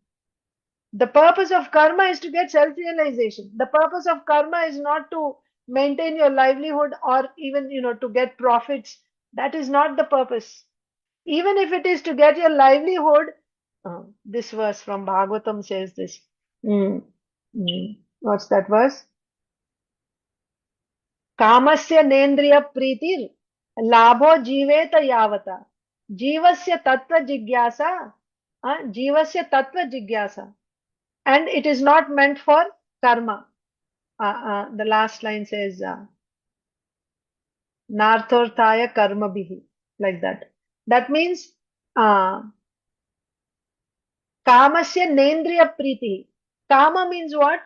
The purpose of karma is to get self-realization. The purpose of karma is not to maintain your livelihood or even, to get profits. That is not the purpose. Even if it is to get your livelihood, this verse from Bhagavatam says this. Mm. What's that verse? कामस्य नेन्द्रिय प्रीतिर लाभो जीवेत यावता जीवस्य तत्व जिज्ञासा जीवस्य तत्व जिज्ञासा and it is not meant for karma. The last line says narthorthaya karma bihi, like that. That means kamasya nendriya priti. Kama means what?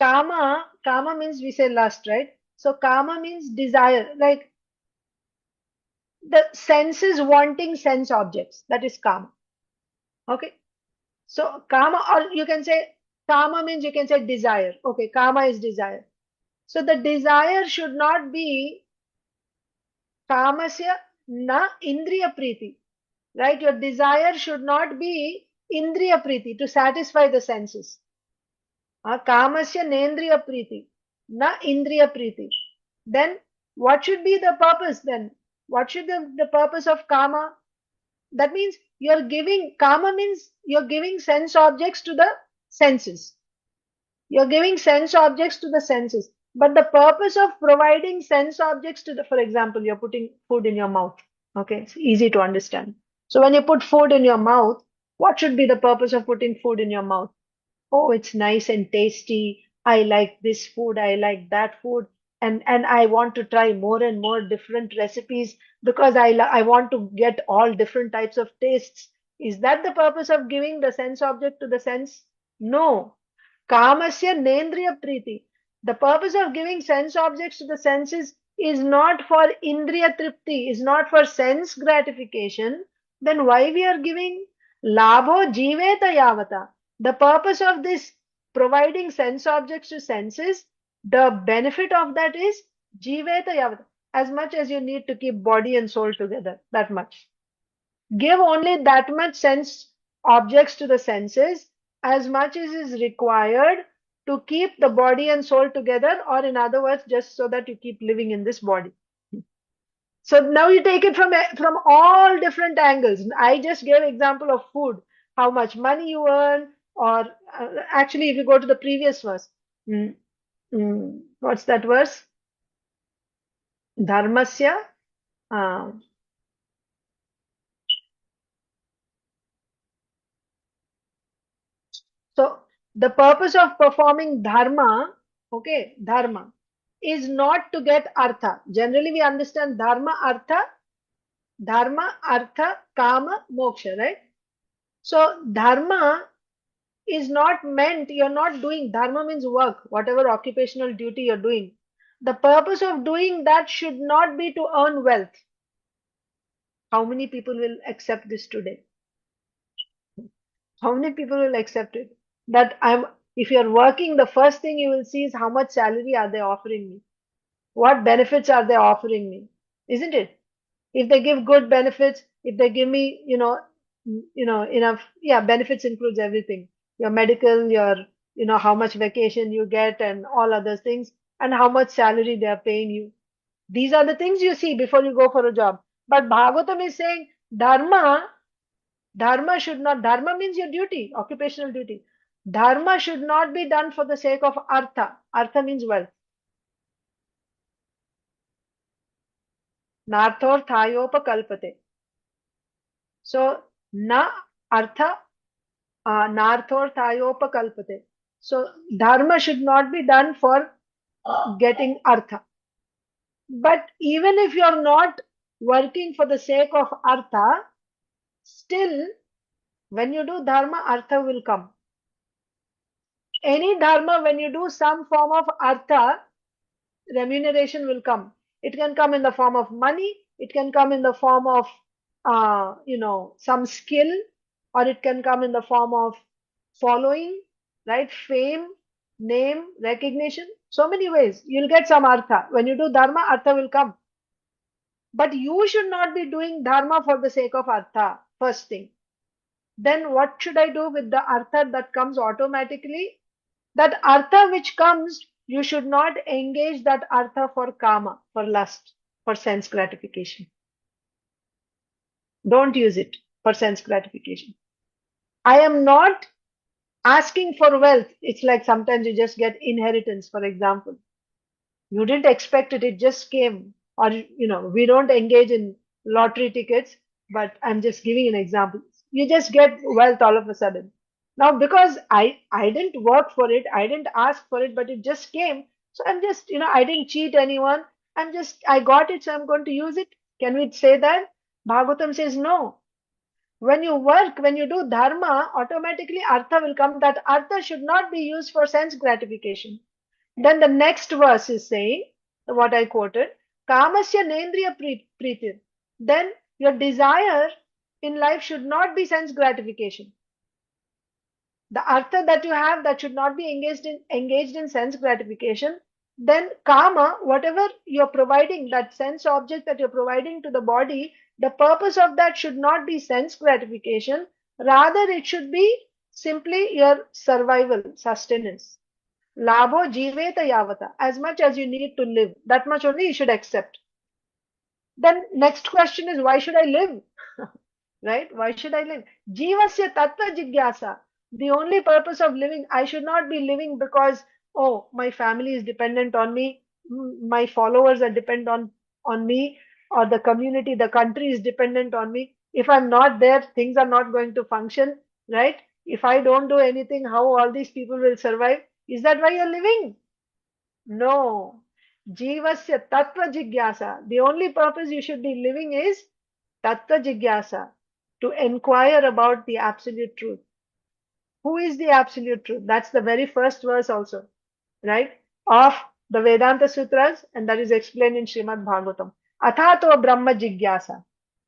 Kama means, we say lust, right? So kama means desire, like the senses wanting sense objects. That is kama. Okay. So kama, or you can say kama means, you can say desire. Okay, kama is desire. So the desire should not be kamasya na indriya priti. Right? Your desire should not be indriya priti, to satisfy the senses. Kamasya nendriya priti, na indriya priti. Then what should be the purpose then? What should the purpose of kama? That means you're giving, kama means you're giving sense objects to the senses. You're giving sense objects to the senses. But the purpose of providing sense objects to the, for example, you're putting food in your mouth. Okay, it's easy to understand. So when you put food in your mouth, what should be the purpose of putting food in your mouth? Oh, it's nice and tasty. I like this food. I like that food. And I want to try more and more different recipes because I want to get all different types of tastes. Is that the purpose of giving the sense object to the sense? No. Kamasya nendriya priti. The purpose of giving sense objects to the senses is not for indriya tripti, is not for sense gratification. Then why we are giving labho jiveta yavata? The purpose of this providing sense objects to senses, the benefit of that is jiveta yavata. As much as you need to keep body and soul together, that much. Give only that much sense objects to the senses as much as is required to keep the body and soul together, or in other words, just so that you keep living in this body. So now you take it from all different angles. I just gave example of food, how much money you earn, or actually, if you go to the previous verse, what's that verse? Dharmasya. Uh, So the purpose of performing dharma, okay, dharma, is not to get artha. Generally, we understand dharma, artha, kama, moksha, right? So dharma is not meant, you're not doing, dharma means work, whatever occupational duty you're doing. The purpose of doing that should not be to earn wealth. How many people will accept this today? How many people will accept it? That if you're working, the first thing you will see is how much salary are they offering me? What benefits are they offering me? Isn't it? If they give good benefits, if they give me, enough, yeah, benefits includes everything. Your medical, how much vacation you get and all other things, and how much salary they are paying you. These are the things you see before you go for a job. But Bhagavatam is saying Dharma should not, dharma means your duty, occupational duty. Dharma should not be done for the sake of artha. Artha means wealth. Narthorthayopakalpate. So, na artha, narthorthayopakalpate. So, dharma should not be done for getting artha. But even if you're not working for the sake of artha, still, when you do dharma, artha will come. Any dharma, when you do some form of artha, remuneration will come. It can come in the form of money. It can come in the form of some skill, or it can come in the form of following, right? Fame, name, recognition. So many ways. You'll get some artha. When you do dharma, artha will come. But you should not be doing dharma for the sake of artha, first thing. Then what should I do with the artha that comes automatically? That artha which comes, you should not engage that artha for kama, for lust, for sense gratification. Don't use it for sense gratification. I am not asking for wealth. It's like sometimes you just get inheritance, for example. You didn't expect it, it just came. Or, we don't engage in lottery tickets, but I'm just giving an example. You just get wealth all of a sudden. Now, because I didn't work for it, I didn't ask for it, but it just came. So I'm just, I didn't cheat anyone. I got it, so I'm going to use it. Can we say that? Bhagavatam says no. When you work, when you do dharma, automatically artha will come. That artha should not be used for sense gratification. Then the next verse is saying, what I quoted, Kamasya Nendriya Pritir. Then your desire in life should not be sense gratification. The artha that you have, that should not be engaged in sense gratification. Then kama, whatever you're providing, that sense object that you're providing to the body, the purpose of that should not be sense gratification. Rather, it should be simply your survival, sustenance. Labho jiveta yavata. As much as you need to live, that much only you should accept. Then next question is, why should I live? Right? Why should I live? Jivasya tattva jigyasa. The only purpose of living, I should not be living because, oh, my family is dependent on me, my followers are dependent on me, or the community, the country is dependent on me. If I'm not there, things are not going to function, right? If I don't do anything, how all these people will survive? Is that why you're living? No. Jivasya tattva jigyasa. The only purpose you should be living is tattva jigyasa, to inquire about the absolute truth. Who is the absolute truth? That's the very first verse also, right? Of the Vedanta Sutras, and that is explained in Srimad Bhagavatam. Athato Brahma Jigyasa.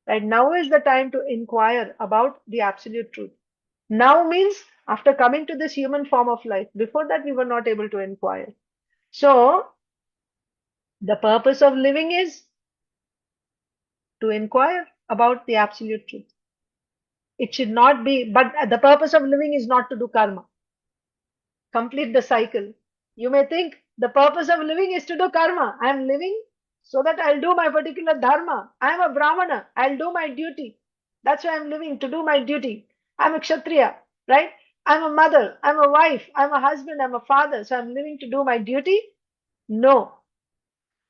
Right? Now is the time to inquire about the absolute truth. Now means after coming to this human form of life. Before that, we were not able to inquire. So, the purpose of living is to inquire about the absolute truth. It should not be, but the purpose of living is not to do karma. Complete the cycle. You may think the purpose of living is to do karma. I am living so that I'll do my particular dharma. I am a brahmana. I'll do my duty. That's why I'm living, to do my duty. I'm a kshatriya, right? I'm a mother. I'm a wife. I'm a husband. I'm a father. So I'm living to do my duty. No.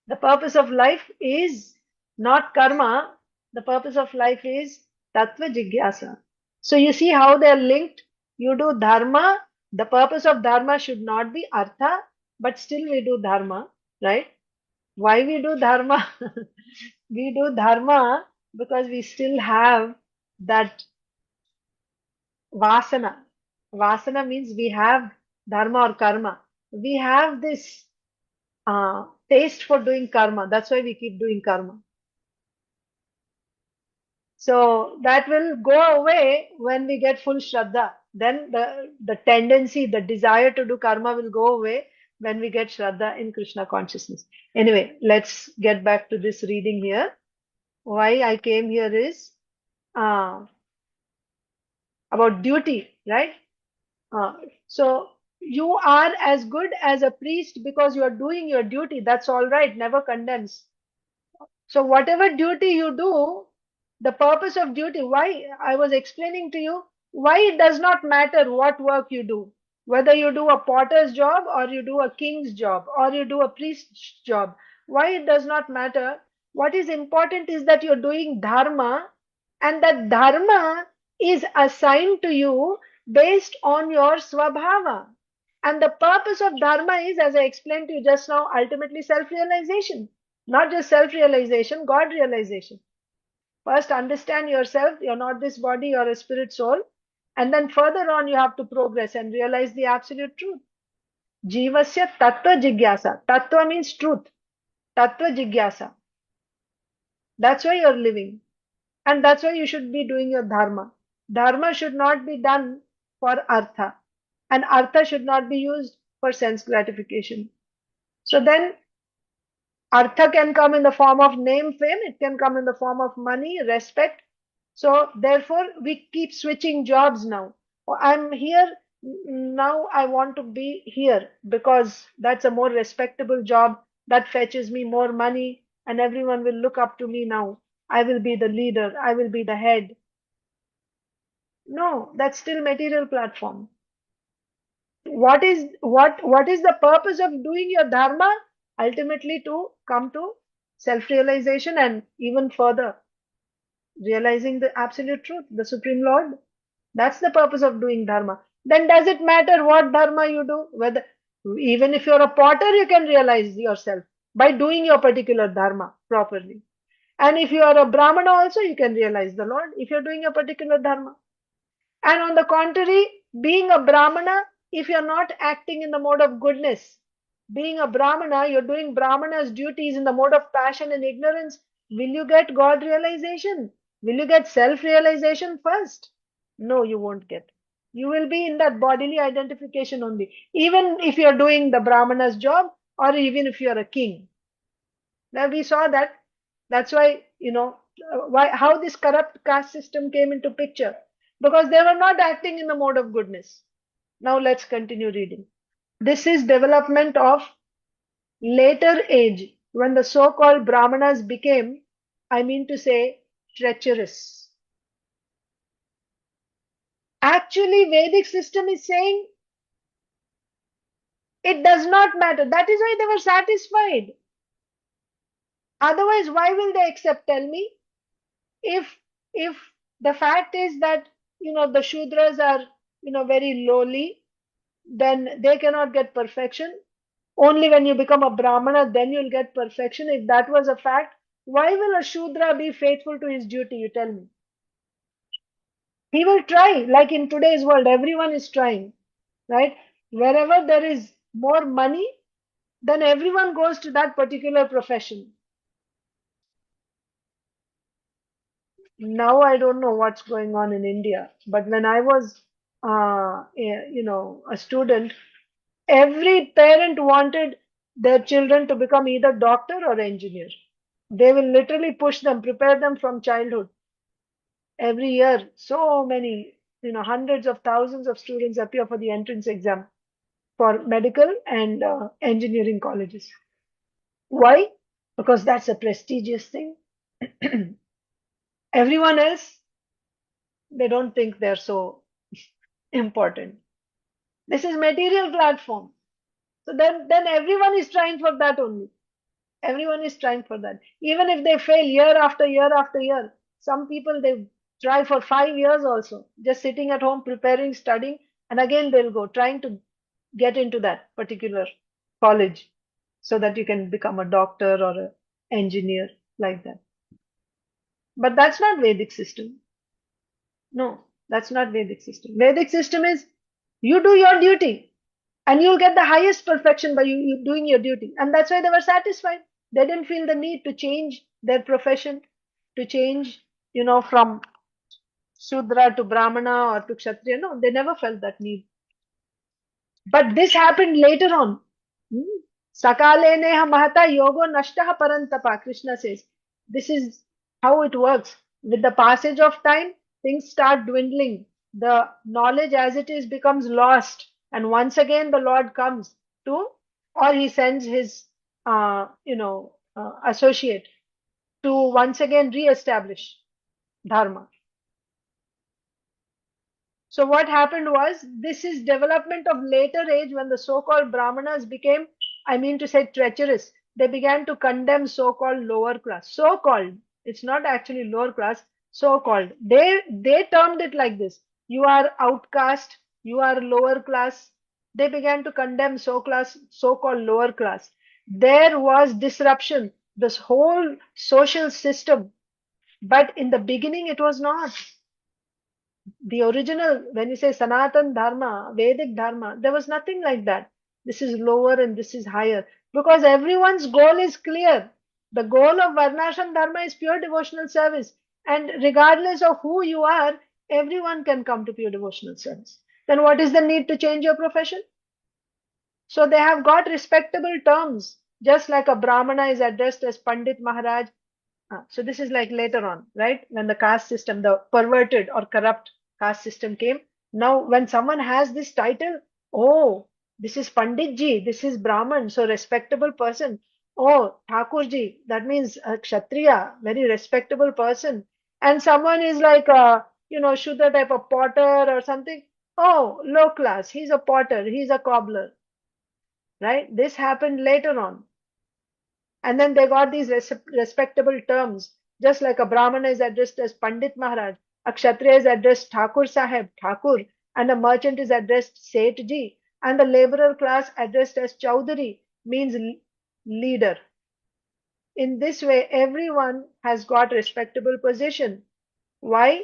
The purpose of life is not karma. The purpose of life is tattva jigyasa. So you see how they are linked. You do dharma. The purpose of dharma should not be artha, but still we do dharma, right? Why we do dharma? We do dharma because we still have that vasana. Vasana means we have dharma or karma. We have this taste for doing karma. That's why we keep doing karma. So that will go away when we get full Shraddha. Then the tendency, the desire to do karma will go away when we get Shraddha in Krishna consciousness. Anyway, let's get back to this reading here. Why I came here is uh, about duty, right? So you are as good as a priest because you are doing your duty. That's all right. Never condemns. So whatever duty you do, the purpose of duty, why I was explaining to you, why it does not matter what work you do, whether you do a potter's job or you do a king's job or you do a priest's job, why it does not matter. What is important is that you're doing dharma, and that dharma is assigned to you based on your swabhava. And the purpose of dharma is, as I explained to you just now, ultimately self-realization. Not just self-realization, God realization. First, understand yourself. You're not this body, you're a spirit soul. And then further on, you have to progress and realize the absolute truth. Jivasya tattva jigyasa. Tattva means truth. Tattva jigyasa. That's why you're living. And that's why you should be doing your dharma. Dharma should not be done for artha, and artha should not be used for sense gratification. So then artha can come in the form of name, fame, it can come in the form of money, respect. So therefore, we keep switching jobs now. Oh, I'm here now, I want to be here because that's a more respectable job that fetches me more money, and everyone will look up to me now. I will be the leader, I will be the head. No, that's still material platform. What is the purpose of doing your dharma? Ultimately to come to self-realization and even further realizing the absolute truth, the Supreme Lord. That's the purpose of doing dharma. Then does it matter what dharma you do? Whether even if you're a potter, you can realize yourself by doing your particular dharma properly. And if you are a brahmana also, you can realize the Lord if you're doing a particular dharma. And on the contrary, being a brahmana, if you're not acting in the mode of goodness, being a brahmana, you're doing brahmana's duties in the mode of passion and ignorance, will you get God realization? Will you get self realization first? No, you won't get. You will be in that bodily identification only, even if you're doing the brahmana's job or even if you're a king. Now we saw that. That's why, how this corrupt caste system came into picture. Because they were not acting in the mode of goodness. Now let's continue reading. This is development of later age when the so-called Brahmanas became, I mean to say, treacherous. Actually, Vedic system is saying it does not matter. That is why they were satisfied. Otherwise, why will they accept? Tell me. If the fact is that the Shudras are very lowly, then they cannot get perfection. Only when you become a Brahmana, then you'll get perfection. If that was a fact, why will a Shudra be faithful to his duty? You tell me. He will try, like in today's world, everyone is trying, right? Wherever there is more money, then everyone goes to that particular profession. Now I don't know what's going on in India, but when I was, a student, every parent wanted their children to become either doctor or engineer. They will literally push them, prepare them from childhood. Every year, so many, hundreds of thousands of students appear for the entrance exam for medical and engineering colleges. Why? Because that's a prestigious thing. Everyone else, they don't think they're so important. This is material platform. So then everyone is trying for that only. Everyone is trying for that. Even if they fail year after year after year, some people they try for 5 years also, just sitting at home preparing, studying, and again they'll go trying to get into that particular college so that you can become a doctor or an engineer like that. But that's not Vedic system. No, that's not Vedic system. Vedic system is you do your duty and you'll get the highest perfection by you doing your duty. And that's why they were satisfied. They didn't feel the need to change their profession, to change, from Sudra to Brahmana or to Kshatriya. No, they never felt that need. But this happened later on. Sakale neha mahata yogo nashtaha parantapa, Krishna says. This is how it works. With the passage of time, things start dwindling. The knowledge as it is becomes lost. And once again, the Lord comes to, or he sends his, associate to once again re-establish Dharma. So what happened was, this is development of later age when the so-called Brahmanas became, I mean to say, treacherous. They began to condemn so-called lower class. So-called, it's not actually lower class, so-called. They termed it like this. You are outcast, you are lower class. They began to condemn so-called lower class. There was disruption, this whole social system. But in the beginning, it was not the original, when you say Sanatan Dharma, Vedic Dharma, there was nothing like that. This is lower and this is higher. Because everyone's goal is clear. The goal of Varnashram Dharma is pure devotional service. And regardless of who you are, everyone can come to pure devotional service. Then what is the need to change your profession? So they have got respectable terms, just like a Brahmana is addressed as Pandit Maharaj. So this is like later on, right? When the caste system, the perverted or corrupt caste system came. Now, when someone has this title, oh, this is Pandit ji, this is Brahman, so respectable person. Oh, Thakur ji, that means a Kshatriya, very respectable person. And someone is like a, Shudra type of potter or something. Oh, low class, he's a potter, he's a cobbler, right? This happened later on. And then they got these respectable terms, just like a Brahmana is addressed as Pandit Maharaj, a Kshatriya is addressed Thakur Sahib, Thakur, and a merchant is addressed Seth Ji, and the laborer class addressed as Chaudhary means leader. In this way, everyone has got respectable position. Why?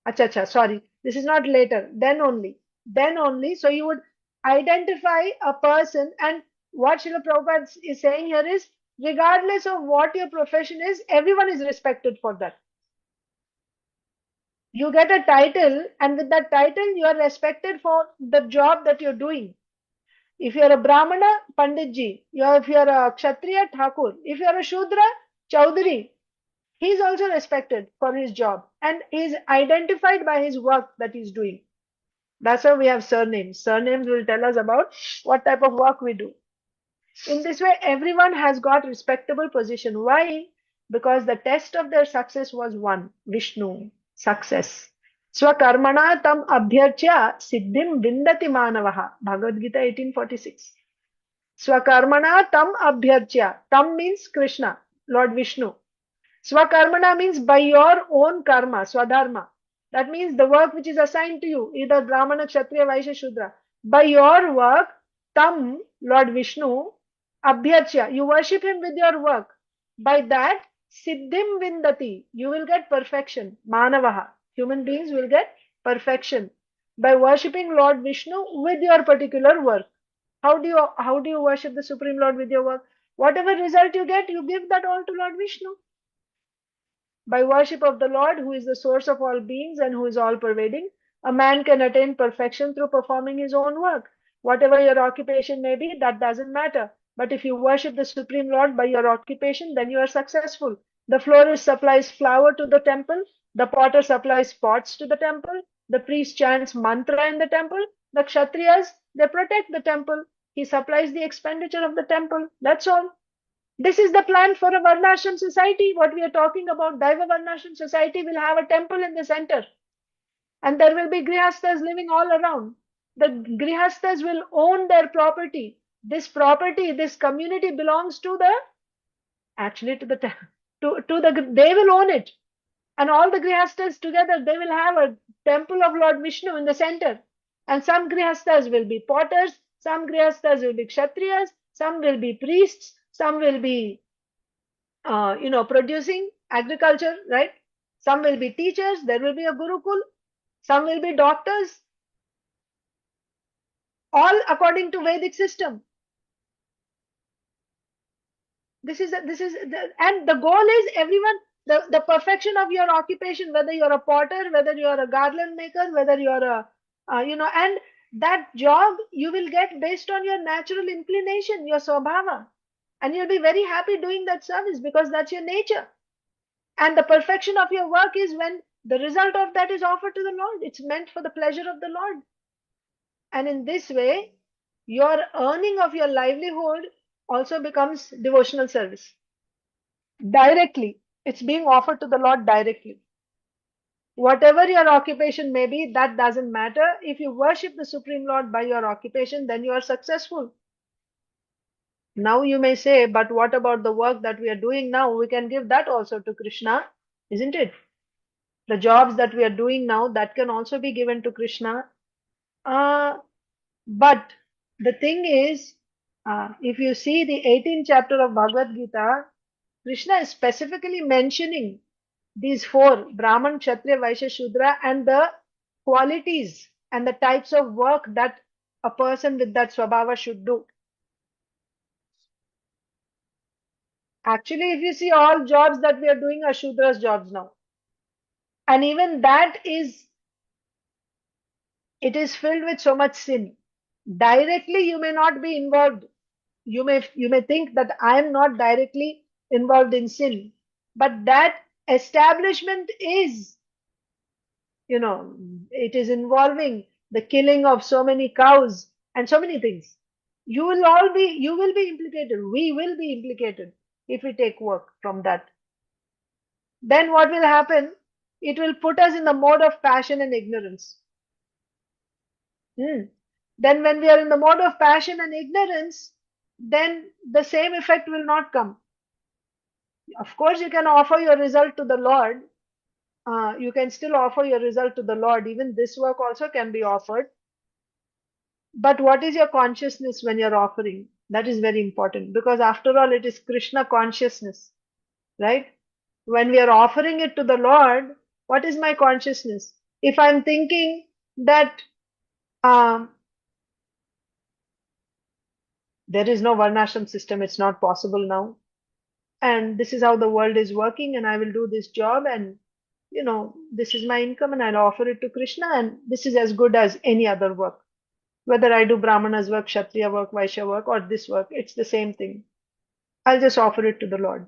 Acha, sorry. This is not later. Then only. Then only. So you would identify a person, and what Srila Prabhupada is saying here is, regardless of what your profession is, everyone is respected for that. You get a title, and with that title, you are respected for the job that you're doing. If you're a Brahmana, Panditji. If you're a Kshatriya, Thakur. If you're a Shudra, Chaudhary. He is also respected for his job, and he is identified by his work that he's doing. That's why we have surnames. Surnames will tell us about what type of work we do. In this way, everyone has got respectable position. Why? Because the test of their success was one, Vishnu, success. Swakarmana tam abhyarchya siddhim vindati manavaha. Bhagavad Gita 1846. Swakarmana tam abhyarchya. Tam means Krishna, Lord Vishnu. Swakarmana means by your own karma, swadharma. That means the work which is assigned to you, either Brahmana, Kshatriya, Vaishya, Shudra. By your work, Tam, Lord Vishnu, Abhyarchya, you worship him with your work. By that, Siddhim Vindati, you will get perfection. Manavaha, human beings will get perfection by worshipping Lord Vishnu with your particular work. How do you worship the Supreme Lord with your work? Whatever result you get, you give that all to Lord Vishnu. By worship of the Lord, who is the source of all beings and who is all pervading, a man can attain perfection through performing his own work. Whatever your occupation may be, that doesn't matter. But if you worship the Supreme Lord by your occupation, then you are successful. The florist supplies flower to the temple, the potter supplies pots to the temple, the priest chants mantra in the temple, the Kshatriyas, they protect the temple. He supplies the expenditure of the temple. That's all. This is the plan for a Varnashram society. What we are talking about, Daiva Varnashram society will have a temple in the center. And there will be Grihasthas living all around. The Grihasthas will own their property. This property, this community belongs to the, actually to the, they will own it. And all the Grihasthas together, they will have a temple of Lord Vishnu in the center. And some Grihasthas will be potters, some Grihasthas will be Kshatriyas, some will be priests, some will be, producing agriculture, right? Some will be teachers, there will be a Gurukul, some will be doctors, all according to Vedic system. And the goal is everyone, the perfection of your occupation, whether you're a potter, whether you're a garland maker, whether you're and that job you will get based on your natural inclination, your swabhava. And you'll be very happy doing that service because that's your nature. And the perfection of your work is when the result of that is offered to the Lord. It's meant for the pleasure of the Lord. And in this way, your earning of your livelihood also becomes devotional service. Directly. It's being offered to the Lord directly. Whatever your occupation may be, that doesn't matter. If you worship the Supreme Lord by your occupation, then you are successful. Now you may say, but what about the work that we are doing now? We can give that also to Krishna, isn't it? The jobs that we are doing now, that can also be given to Krishna. But the thing is, if you see the 18th chapter of Bhagavad Gita, Krishna is specifically mentioning these four, Brahman, Kshatriya, Vaishya, Shudra, and the qualities and the types of work that a person with that swabhava should do. Actually, if you see, all jobs that we are doing are Shudras jobs now. And even that is, it is filled with so much sin. Directly, you may not be involved. You may think that I am not directly involved in sin, but that establishment is, you know, it is involving the killing of so many cows and so many things. You will be implicated. We will be implicated if we take work from that. Then what will happen? It will put us in the mode of passion and ignorance. Hmm. Then when we are in the mode of passion and ignorance, then the same effect will not come. Of course, you can offer your result to the Lord. You can still offer your result to the Lord. Even this work also can be offered. But what is your consciousness when you're offering? That is very important, because after all, it is Krishna consciousness, right? When we are offering it to the Lord, what is my consciousness? If I'm thinking that um, there is no Varnashram system, it's not possible now, and this is how the world is working, and I will do this job, and this is my income, and I'll offer it to Krishna, and this is as good as any other work. Whether I do Brahmana's work, Kshatriya work, Vaishya work, or this work, it's the same thing. I'll just offer it to the Lord.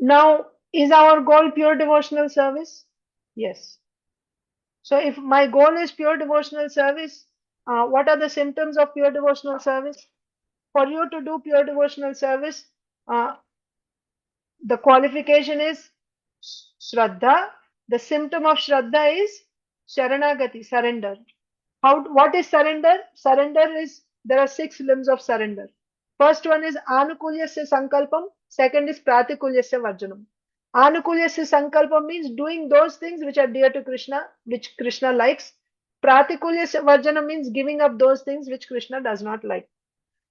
Now, is our goal pure devotional service? Yes. So if my goal is pure devotional service, what are the symptoms of pure devotional service? For you to do pure devotional service, uh, the qualification is Shraddha. The symptom of Shraddha is Sharanagati, surrender. What is surrender? Surrender is, there are 6 limbs of surrender. First one is Anukulyasya Sankalpam, second is Pratikulyasya Varjanam. Anukulyasya Sankalpam means doing those things which are dear to Krishna, which Krishna likes. Pratikulyasya Varjanam means giving up those things which Krishna does not like.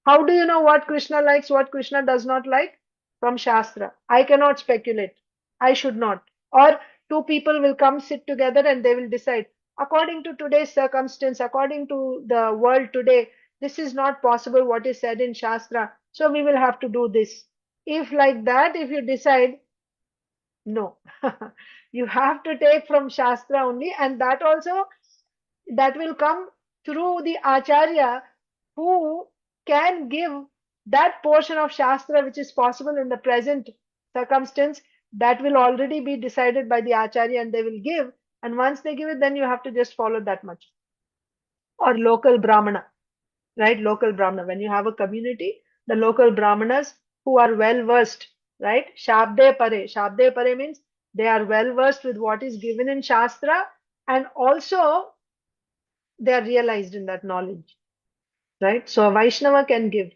How do you know what Krishna likes, what Krishna does not like? From Shastra. I cannot speculate. I should not. Or two people will come sit together and they will decide, according to today's circumstance, according to the world today, this is not possible what is said in Shastra. So we will have to do this. If like that, if you decide, no, you have to take from Shastra only, and that also, that will come through the Acharya who can give that portion of Shastra which is possible in the present circumstance, that will already be decided by the Acharya and they will give. And once they give it, then you have to just follow that much. Or local Brahmana, right? Local Brahmana. When you have a community, the local Brahmanas who are well versed, right? Shabde Pare. Shabde Pare means they are well versed with what is given in Shastra, and also they are realized in that knowledge, right? So a Vaishnava can give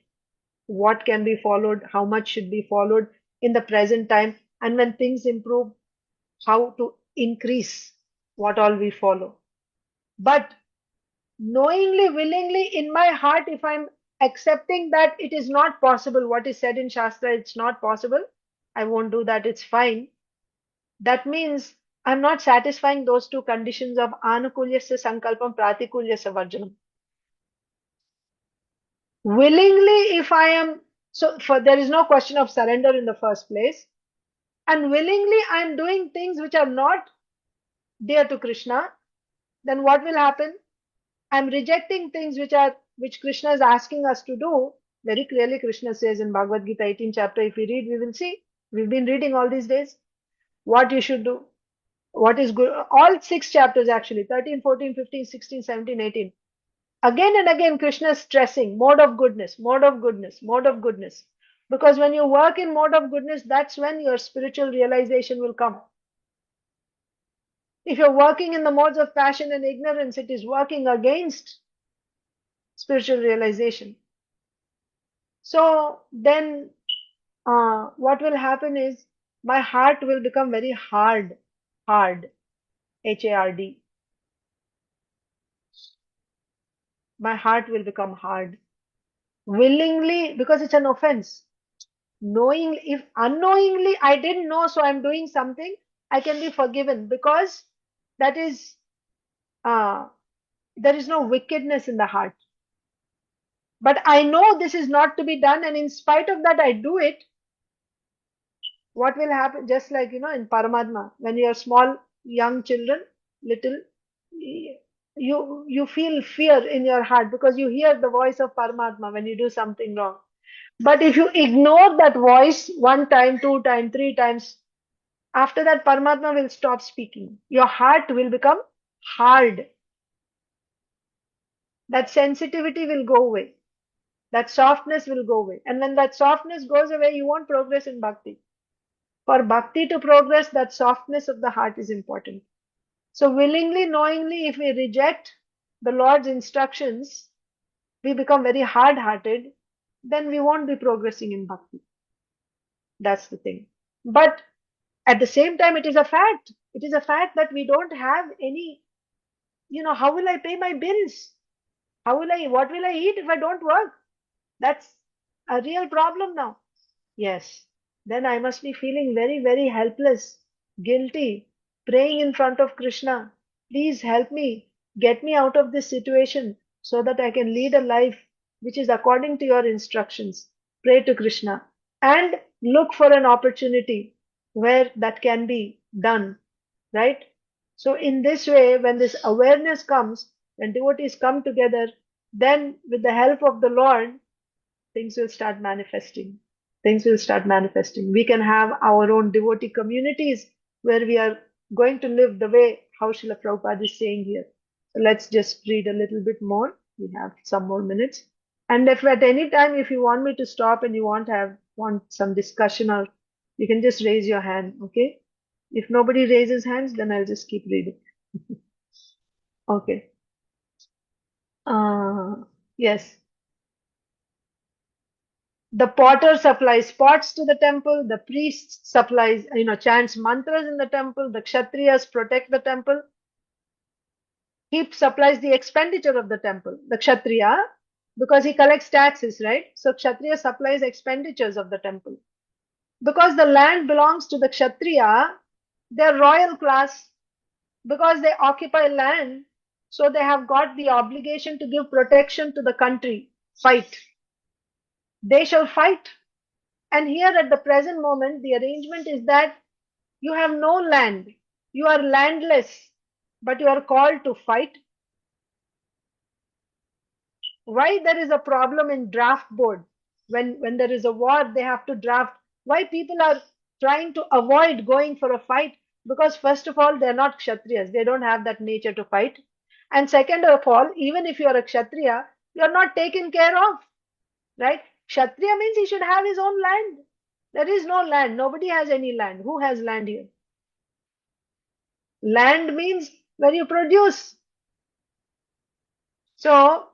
what can be followed, how much should be followed in the present time, and when things improve, how to increase what all we follow. But knowingly, willingly, in my heart, if I'm accepting that it is not possible, what is said in Shastra, it's not possible, I won't do that, it's fine. That means I'm not satisfying those two conditions of Anukulyasya Sankalpam, Pratikulyasya Varjanam. Willingly, if I am, so for there is no question of surrender in the first place, and willingly I am doing things which are not dear to Krishna, then what will happen? I am rejecting things which Krishna is asking us to do. Very clearly Krishna says in Bhagavad Gita 18th chapter, if we read, we will see. We've been reading all these days what you should do, what is good. All 6 chapters actually, 13, 14, 15, 16, 17, 18. Again and again, Krishna is stressing mode of goodness, mode of goodness, mode of goodness. Because when you work in mode of goodness, that's when your spiritual realization will come. If you're working in the modes of passion and ignorance, it is working against spiritual realization. So then what will happen is my heart will become very hard, hard, Hard. My heart will become hard. Willingly, because it's an offense. Knowingly, if unknowingly I didn't know, so I'm doing something, I can be forgiven, because that is, there is no wickedness in the heart. But I know this is not to be done, and in spite of that, I do it. What will happen? Just like, in Paramatma, when you are small, young children, little, you feel fear in your heart because you hear the voice of Paramatma when you do something wrong. But if you ignore that voice one time, two times, three times, after that, Paramatma will stop speaking. Your heart will become hard. That sensitivity will go away. That softness will go away. And when that softness goes away, you won't progress in bhakti. For bhakti to progress, that softness of the heart is important. So willingly, knowingly, if we reject the Lord's instructions, we become very hard-hearted, then we won't be progressing in bhakti. That's the thing. But at the same time, it is a fact. It is a fact that we don't have any, how will I pay my bills? What will I eat if I don't work? That's a real problem now. Yes. Then I must be feeling very, very helpless, guilty, praying in front of Krishna. Please help me, get me out of this situation so that I can lead a life which is according to your instructions. Pray to Krishna and look for an opportunity where that can be done, right? So in this way, when this awareness comes, when devotees come together, then with the help of the Lord, things will start manifesting. Things will start manifesting. We can have our own devotee communities where we are going to live the way how Srila Prabhupada is saying here. So let's just read a little bit more. We have some more minutes. And if at any time, if you want me to stop and you want some discussion, or you can just raise your hand, okay? If nobody raises hands, then I'll just keep reading. Okay. Yes. The potter supplies pots to the temple, the priest supplies, chants mantras in the temple, the kshatriyas protect the temple. He supplies the expenditure of the temple, the kshatriya, because he collects taxes, right? So kshatriya supplies expenditures of the temple. Because the land belongs to the kshatriya, they're royal class, because they occupy land, so they have got the obligation to give protection to the country. Fight. They shall fight. And here at the present moment, the arrangement is that you have no land. You are landless, but you are called to fight. Why there is a problem in draft board? When there is a war, they have to draft. Why people are trying to avoid going for a fight? Because first of all, they're not kshatriyas. They don't have that nature to fight. And second of all, even if you are a kshatriya, you're not taken care of, right? Kshatriya means he should have his own land. There is no land. Nobody has any land. Who has land here? Land means when you produce. So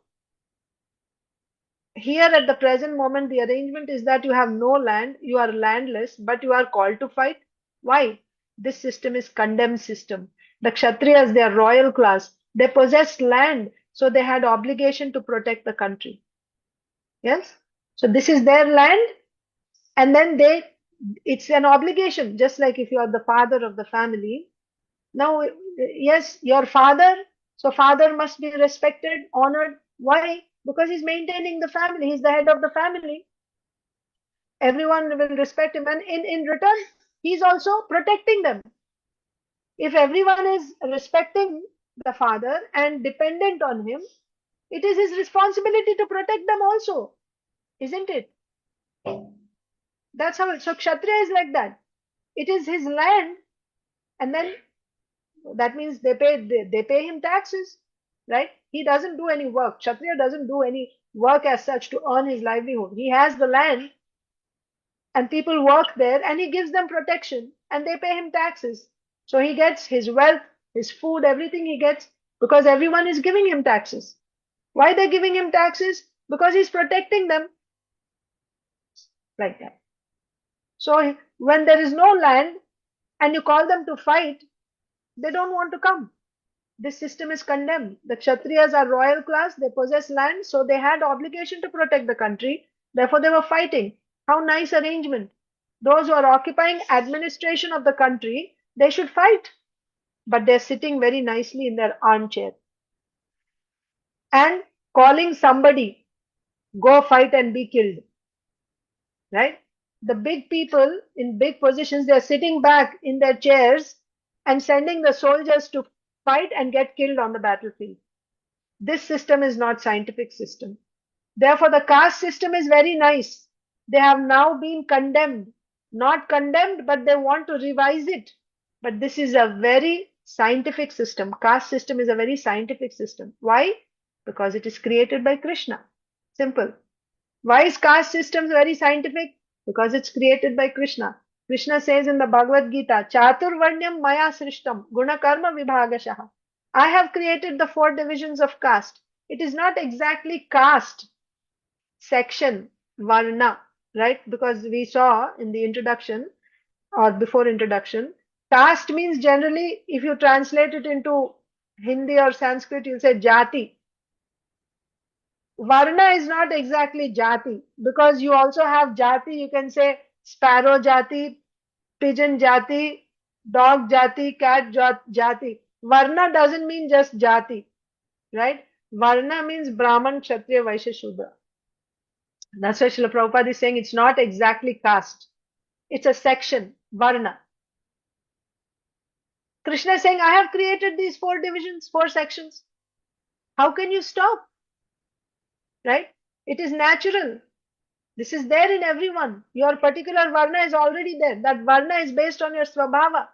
here at the present moment, the arrangement is that you have no land, you are landless, but you are called to fight. Why? This system is condemned system. The Kshatriyas, they are royal class. They possessed land, so they had obligation to protect the country. Yes? So this is their land, and then it's an obligation, just like if you are the father of the family. Now, yes, your father, so father must be respected, honored. Why? Because he's maintaining the family. He's the head of the family. Everyone will respect him, and in return, he's also protecting them. If everyone is respecting the father and dependent on him, it is his responsibility to protect them also, isn't it? That's how. So Kshatriya is like that. It is his land, and then that means they pay him taxes, right? He doesn't do any work. Kshatriya doesn't do any work as such to earn his livelihood. He has the land and people work there and he gives them protection and they pay him taxes. So he gets his wealth, his food, everything he gets because everyone is giving him taxes. Why they're giving him taxes? Because he's protecting them like that. So when there is no land and you call them to fight, they don't want to come. This system is condemned. The Kshatriyas are royal class, they possess land, so they had obligation to protect the country. Therefore, they were fighting. How nice arrangement. Those who are occupying administration of the country, they should fight. But they're sitting very nicely in their armchair and calling somebody. go fight and be killed, right? The big people in big positions, they're sitting back in their chairs and sending the soldiers to fight and get killed on the battlefield. This system is not scientific system. Therefore, the caste system is very nice. They have now been condemned. Not condemned, but they want to revise it. But this is a very scientific system. Caste system is a very scientific system. Why? Because it is created by Krishna. Simple. Why is caste system very scientific? Because it's created by Krishna. Krishna says in the Bhagavad Gita, Chaturvarnyam maya srishtam guna karma vibhagashaha. I have created the 4 divisions of caste. It is not exactly caste, section, varna, right? Because we saw in the introduction or before introduction, caste means generally, if you translate it into Hindi or Sanskrit, you'll say jati. Varna is not exactly jati because you also have jati. You can say sparrow jati, pigeon jati, dog jati, cat jati. Varna doesn't mean just jati, right? Varna means Brahman, Kshatriya, Vaishya, Shudra. That's why Srila Prabhupada is saying it's not exactly caste. It's a section, Varna. Krishna is saying, I have created these 4 divisions, 4 sections. How can you stop? Right? It is natural. This is there in everyone. Your particular Varna is already there. That Varna is based on your Swabhava.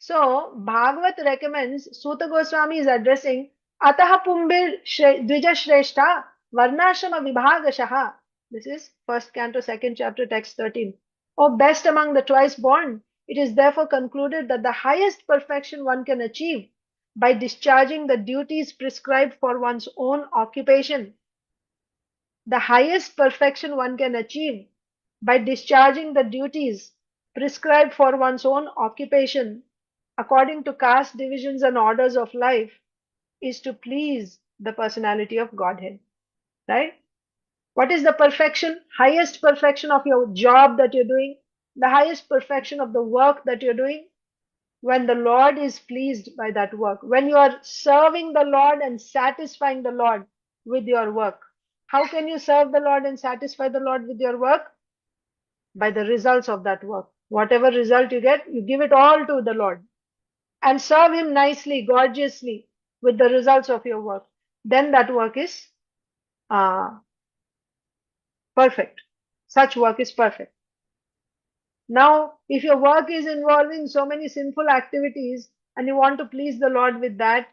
So, Bhagavat recommends, Suta Goswami is addressing, Ataha Pumbir Dvija Shrestha Varnashrama Vibhagashaha. This is first canto, second chapter, text 13. O best among the twice born, it is therefore concluded that the highest perfection one can achieve by discharging the duties prescribed for one's own occupation. The highest perfection one can achieve by discharging the duties prescribed for one's own occupation according to caste divisions and orders of life is to please the personality of Godhead. Right? What is the perfection? Highest perfection of your job that you're doing, the highest perfection of the work that you're doing, when the Lord is pleased by that work, when you are serving the Lord and satisfying the Lord with your work. How can you serve the Lord and satisfy the Lord with your work? By the results of that work. Whatever result you get, you give it all to the Lord and serve Him nicely, gorgeously with the results of your work. Then that work is perfect. Such work is perfect. Now, if your work is involving so many sinful activities and you want to please the Lord with that,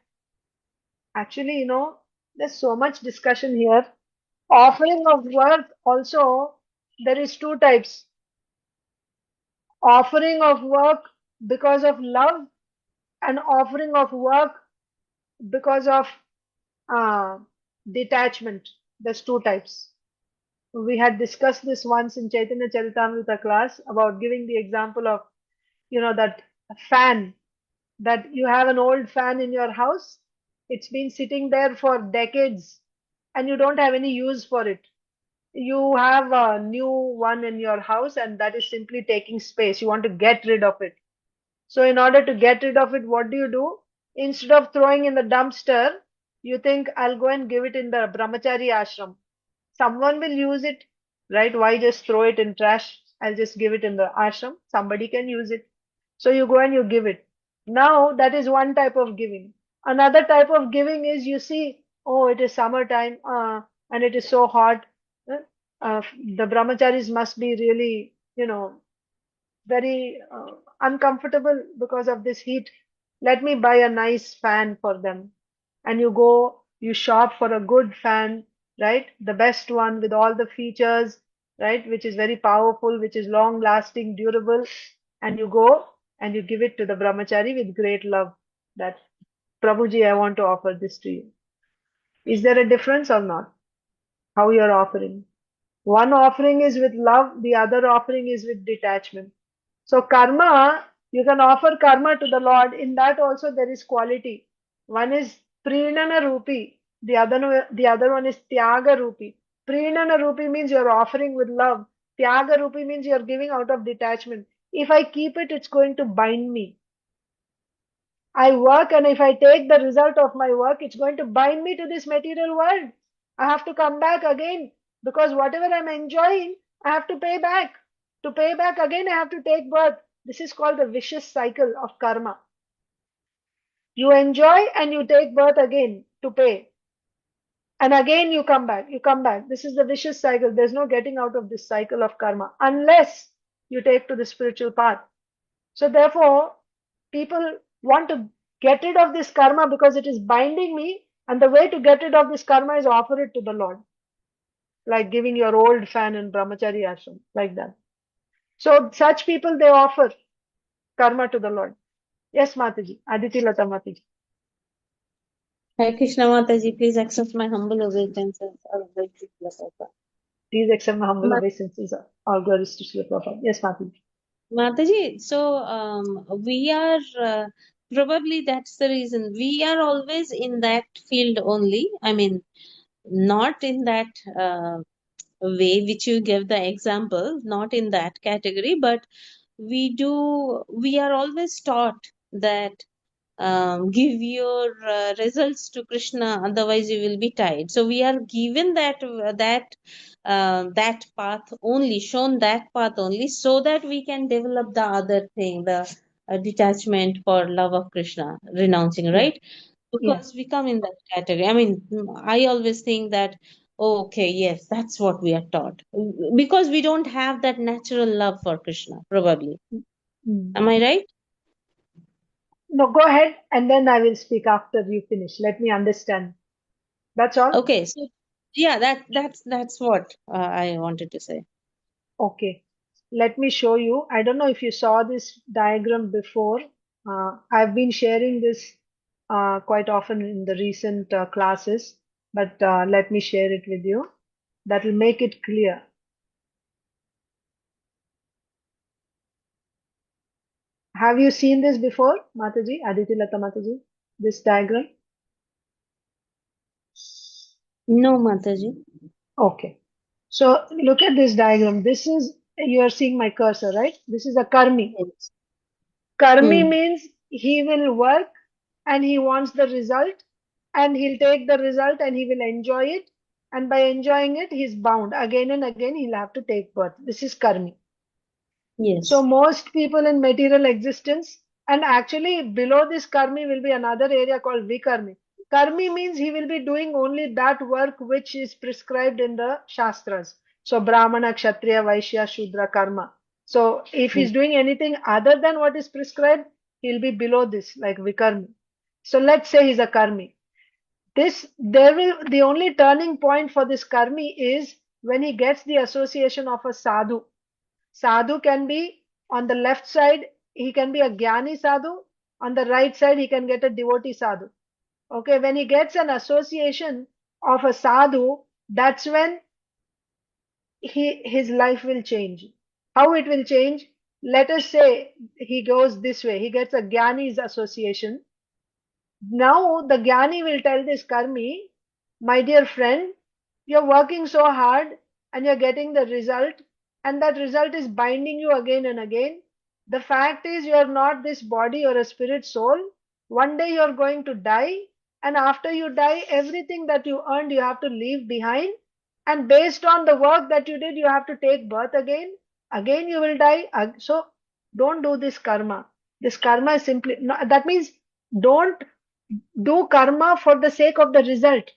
actually, there's so much discussion here. Offering of work also, there is 2 types. Offering of work because of love and offering of work because of uh, detachment. There's 2 types. We had discussed this once in Chaitanya Charitamrita class about giving the example of, that fan, that you have an old fan in your house. It's been sitting there for decades and you don't have any use for it. You have a new one in your house and that is simply taking space. You want to get rid of it. So in order to get rid of it, what do? Instead of throwing in the dumpster, you think I'll go and give it in the brahmachari ashram. Someone will use it, right? Why just throw it in trash? I'll just give it in the ashram. Somebody can use it. So you go and you give it. Now that is one type of giving. Another type of giving is you see, oh, it is summertime, and it is so hot. The brahmacharis must be really, very uncomfortable because of this heat. Let me buy a nice fan for them. And you go, you shop for a good fan, right? The best one with all the features, right? Which is very powerful, which is long lasting, durable. And you go and you give it to the brahmachari with great love. That, Prabhuji, I want to offer this to you. Is there a difference or not? How you are offering? One offering is with love, the other offering is with detachment. So karma, you can offer karma to the Lord. In that also there is quality. One is Prinana Rupi, the other one is Tyaga Rupi. Prinana Rupi means you're offering with love. Tyaga Rupi means you're giving out of detachment. If I keep it, it's going to bind me. I work, and if I take the result of my work, it's going to bind me to this material world. I have to come back again because whatever I'm enjoying, I have to pay back. To pay back again, I have to take birth. This is called the vicious cycle of karma. You enjoy and you take birth again to pay. And again you come back, you come back. This is the vicious cycle. There's no getting out of this cycle of karma unless you take to the spiritual path. So therefore, people want to get rid of this karma because it is binding me. And the way to get rid of this karma is offer it to the Lord. Like giving your old fan in brahmachari ashram, like that. So such people, they offer karma to the Lord. Yes, Mataji. Aditi Lata Mataji. Hare Krishna Mataji, please accept my humble obeisances. Please accept my humble obeisances. All glories to Srila Prabhupada. Yes, Mataji. Mataji, so we are probably that's the reason we are always in that field only. I mean, not in that way which you give the example, not in that category, but we are always taught that give your results to Krishna, otherwise you will be tied. So we are given that path only, shown that path only, so that we can develop the other thing, the detachment for love of Krishna, renouncing, Yeah. right? Yeah. Because we come in that category. I mean, I always think that, oh, okay, yes, that's what we are taught, because we don't have that natural love for Krishna, probably. Mm. Am I right? No, go ahead and then I will speak after you finish. Let me understand. That's all? Okay, so yeah, that's what I wanted to say. Okay. Let me show you. I don't know if you saw this diagram before. I've been sharing this quite often in the recent classes, but let me share it with you. That will make it clear. Have you seen this before, Mataji, Aditi Lata Mataji? This diagram? No, Mataji. Okay. So look at this diagram. This is, you are seeing my cursor, right? This is a karmi. Yes. Karmi Hmm. means he will work and he wants the result and he'll take the result and he will enjoy it. And by enjoying it, he's bound. Again and again, he'll have to take birth. This is karmi. So Yes. most people in material existence, and actually below this karmi will be another area called vikarmi. Karmi means he will be doing only that work which is prescribed in the shastras. So Brahmana, Kshatriya, Vaishya, Shudra, Karma. So if Hmm. he's doing anything other than what is prescribed, he'll be below this, like vikarmi. So let's say he's a karmi. The only turning point for this karmi is when he gets the association of a sadhu. Sadhu can be on the left side, he can be a jnani sadhu. On the right side, he can get a devotee sadhu. Okay, when he gets an association of a sadhu, that's when his life will change. How it will change? Let us say he goes this way. He gets a jnani's association. Now the Jnani will tell this Karmi, my dear friend, you're working so hard and you're getting the result, and that result is binding you again and again. The fact is, you're not this body or a spirit soul. One day you're going to die, and after you die, everything that you earned, you have to leave behind. And based on the work that you did, you have to take birth again. Again, you will die. So don't do this karma. This karma is simply, no, that means don't do karma for the sake of the result.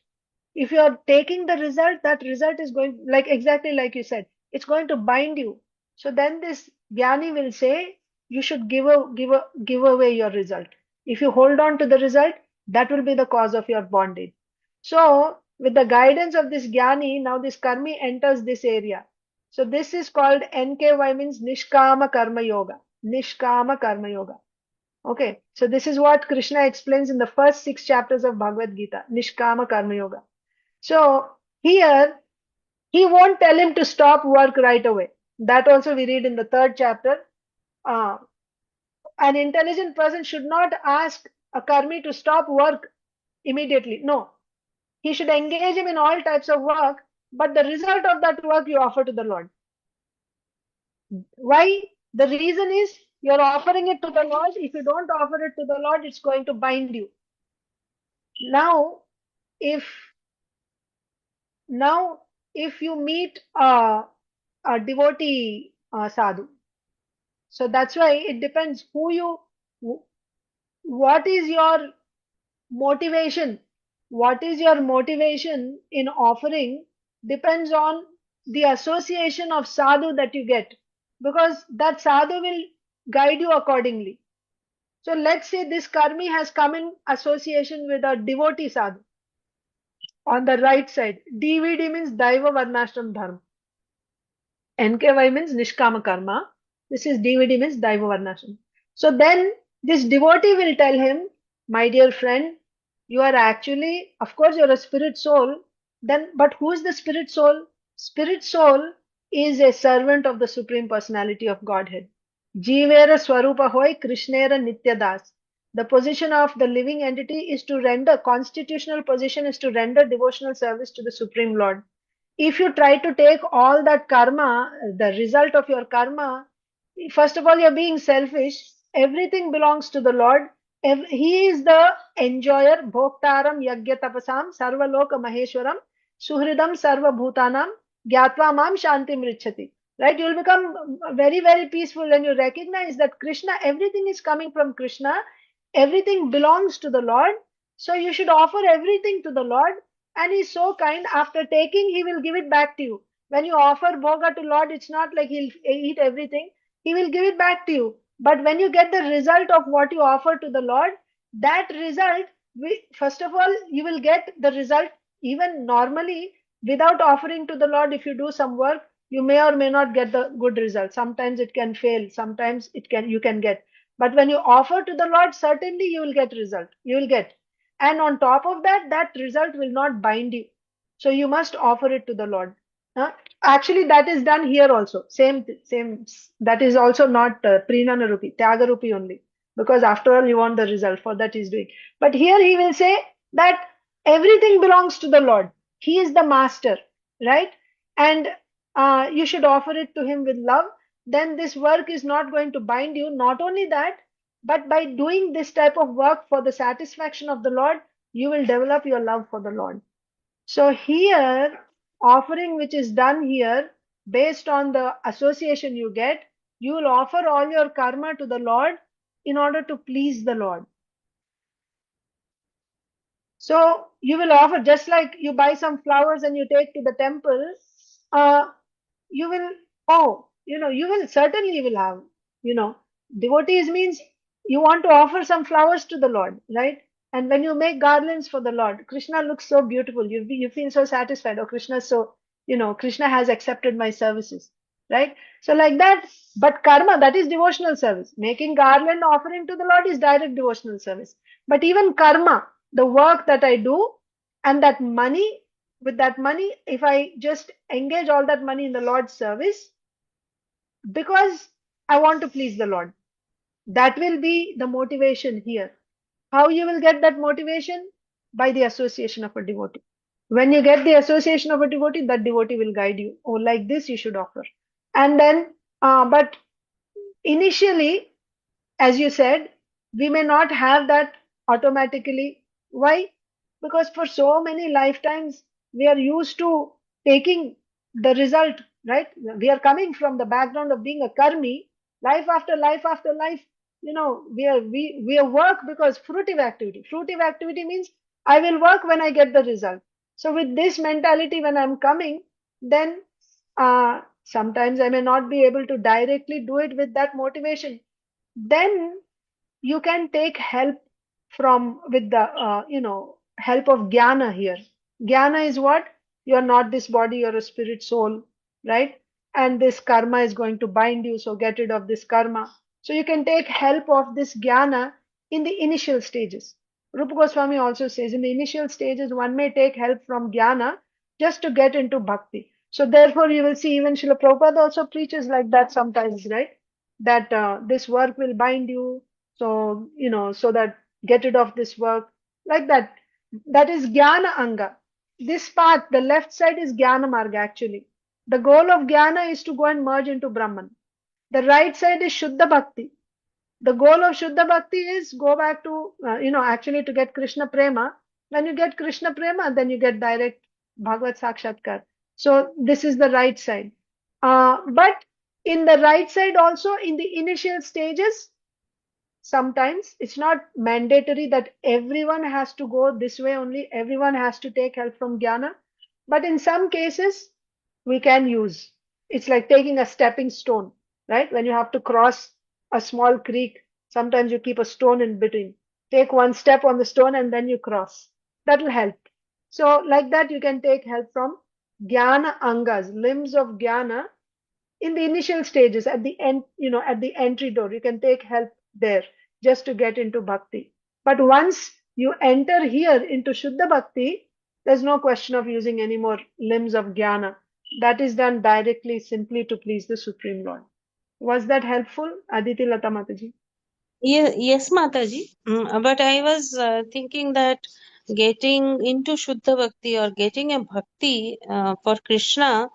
If you are taking the result, that result is going, like exactly like you said, it's going to bind you. So then this Jnani will say, you should give away your result. If you hold on to the result, that will be the cause of your bondage. So with the guidance of this Jnani, now this Karmi enters this area. So this is called NKY, means Nishkama Karma Yoga. Nishkama Karma Yoga. Okay, so this is what Krishna explains in the first 6 chapters of Bhagavad Gita, Nishkama Karma Yoga. So here, he won't tell him to stop work right away. That also we read in the 3rd chapter. Uh, an intelligent person should not ask a karmi to stop work immediately. No, he should engage him in all types of work, but the result of that work you offer to the Lord. Why? The reason is you're offering it to the Lord. If you don't offer it to the Lord, it's going to bind you. Now, if now if you meet a devotee sadhu. So that's why it depends what is your motivation. What is your motivation in offering depends on the association of sadhu that you get, because that sadhu will guide you accordingly. So let's say this karmi has come in association with a devotee sadhu on the right side. DVD means Daiva Varnashram Dharma. NKY means Nishkama Karma. This is DVD means Daiva Varnashram. So then this devotee will tell him, my dear friend, you are actually, of course, you're a spirit soul. Then, but who is the spirit soul? Spirit soul is a servant of the Supreme Personality of Godhead. Jivera Swarupa Hoy Krishnera Nityadas. The position of the living entity is to render, constitutional position is to render devotional service to the Supreme Lord. If you try to take all that karma, the result of your karma, first of all, you're being selfish. Everything belongs to the Lord. He is the enjoyer. Bhoktaram yagya tapasam sarvaloka maheshwaram suhridam sarva bhutanam gyatva mam shanti mrichati. Right? You will become very, very peaceful when you recognize that Krishna, everything is coming from Krishna. Everything belongs to the Lord. So you should offer everything to the Lord, and he's so kind. After taking, he will give it back to you. When you offer bhoga to Lord, it's not like he'll eat everything. He will give it back to you. But when you get the result of what you offer to the Lord, that result, first of all, you will get the result even normally without offering to the Lord. If you do some work, you may or may not get the good result. Sometimes it can fail. Sometimes you can get. But when you offer to the Lord, certainly you will get result. You will get. And on top of that, that result will not bind you. So you must offer it to the Lord. Huh? Actually, that is done here also. Same. That is also not Prinana Rupi, Tyaga Rupi only. Because after all, you want the result. For that he's doing. But here he will say that everything belongs to the Lord. He is the master, right? And you should offer it to him with love. Then this work is not going to bind you. Not only that, but by doing this type of work for the satisfaction of the Lord, you will develop your love for the Lord. So here, offering which is done here, based on the association you get, you will offer all your karma to the Lord in order to please the Lord. So you will offer, just like you buy some flowers and you take to the temple, you will, you will certainly you will have, devotees means you want to offer some flowers to the Lord, right? And when you make garlands for the Lord, Krishna looks so beautiful. You feel so satisfied. Oh, Krishna has accepted my services, right? So like that, but karma, that is devotional service. Making garland offering to the Lord is direct devotional service. But even karma, the work that I do, and that money, with that money, if I just engage all that money in the Lord's service, because I want to please the Lord, that will be the motivation here. How you will get that motivation? By the association of a devotee. When you get the association of a devotee, that devotee will guide you. Oh, like this you should offer. And then, but initially, as you said, we may not have that automatically. Why? Because for so many lifetimes, we are used to taking the result, right? We are coming from the background of being a karmi, life after life after life. We are work because fruitive activity. Fruitive activity means I will work when I get the result. So with this mentality, when I'm coming, then sometimes I may not be able to directly do it with that motivation. Then you can take help from with the help of jnana here. Jnana is what? You are not this body, you're a spirit soul, right? And this karma is going to bind you, so get rid of this karma. So you can take help of this jnana in the initial stages. Rupa Goswami also says in the initial stages one may take help from jnana just to get into bhakti. So therefore you will see even Srila Prabhupada also preaches like that sometimes, right? That this work will bind you, so so that get rid of this work, like that. That is jnana anga. This path, the left side, is jnana marga. Actually, the goal of jnana is to go and merge into Brahman. The right side is shuddha bhakti. The goal of shuddha bhakti is go back to actually to get Krishna prema. When you get Krishna prema, then you get direct Bhagavad Sakshatkar. So this is the right side. But in the right side also, in the initial stages, sometimes it's not mandatory that everyone has to go this way only, everyone has to take help from jnana, but in some cases we can use. It's like taking a stepping stone, right? When you have to cross a small creek, sometimes you keep a stone in between, take one step on the stone and then you cross. That will help. So like that you can take help from jnana angas, limbs of jnana, in the initial stages, at the end, at the entry door, you can take help there just to get into bhakti. But once you enter here into Shuddha Bhakti, there's no question of using any more limbs of jnana. That is done directly, simply to please the Supreme Lord. Was that helpful, Aditi Lata Mataji? Yes, Mataji. But I was thinking that getting into Shuddha Bhakti or getting a bhakti for Krishna,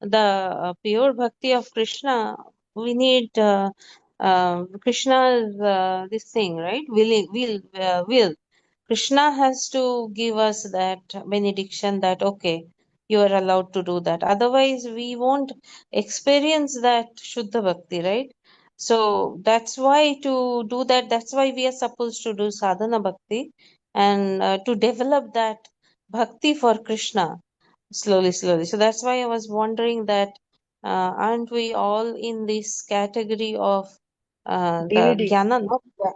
the pure bhakti of Krishna, we need Krishna's this thing, right? Will. Krishna has to give us that benediction that, okay, you are allowed to do that. Otherwise, we won't experience that Shuddha Bhakti, right? So that's why to do that, that's why we are supposed to do sadhana bhakti and to develop that bhakti for Krishna slowly, slowly. So that's why I was wondering that aren't we all in this category of the DVD. jnana? Not, No,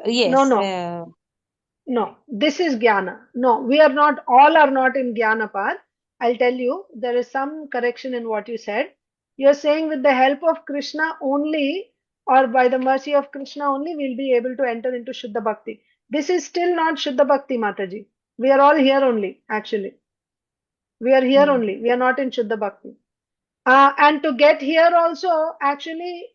yes, no. No, this is jnana. No, we are not, all are not in jnana path. I'll tell you, there is some correction in what you said. You're saying with the help of Krishna only, or by the mercy of Krishna only, we'll be able to enter into Shuddha Bhakti. This is still not Shuddha Bhakti, Mataji. We are all here only, actually. We are here mm. only. We are not in Shuddha Bhakti. And to get here also, actually,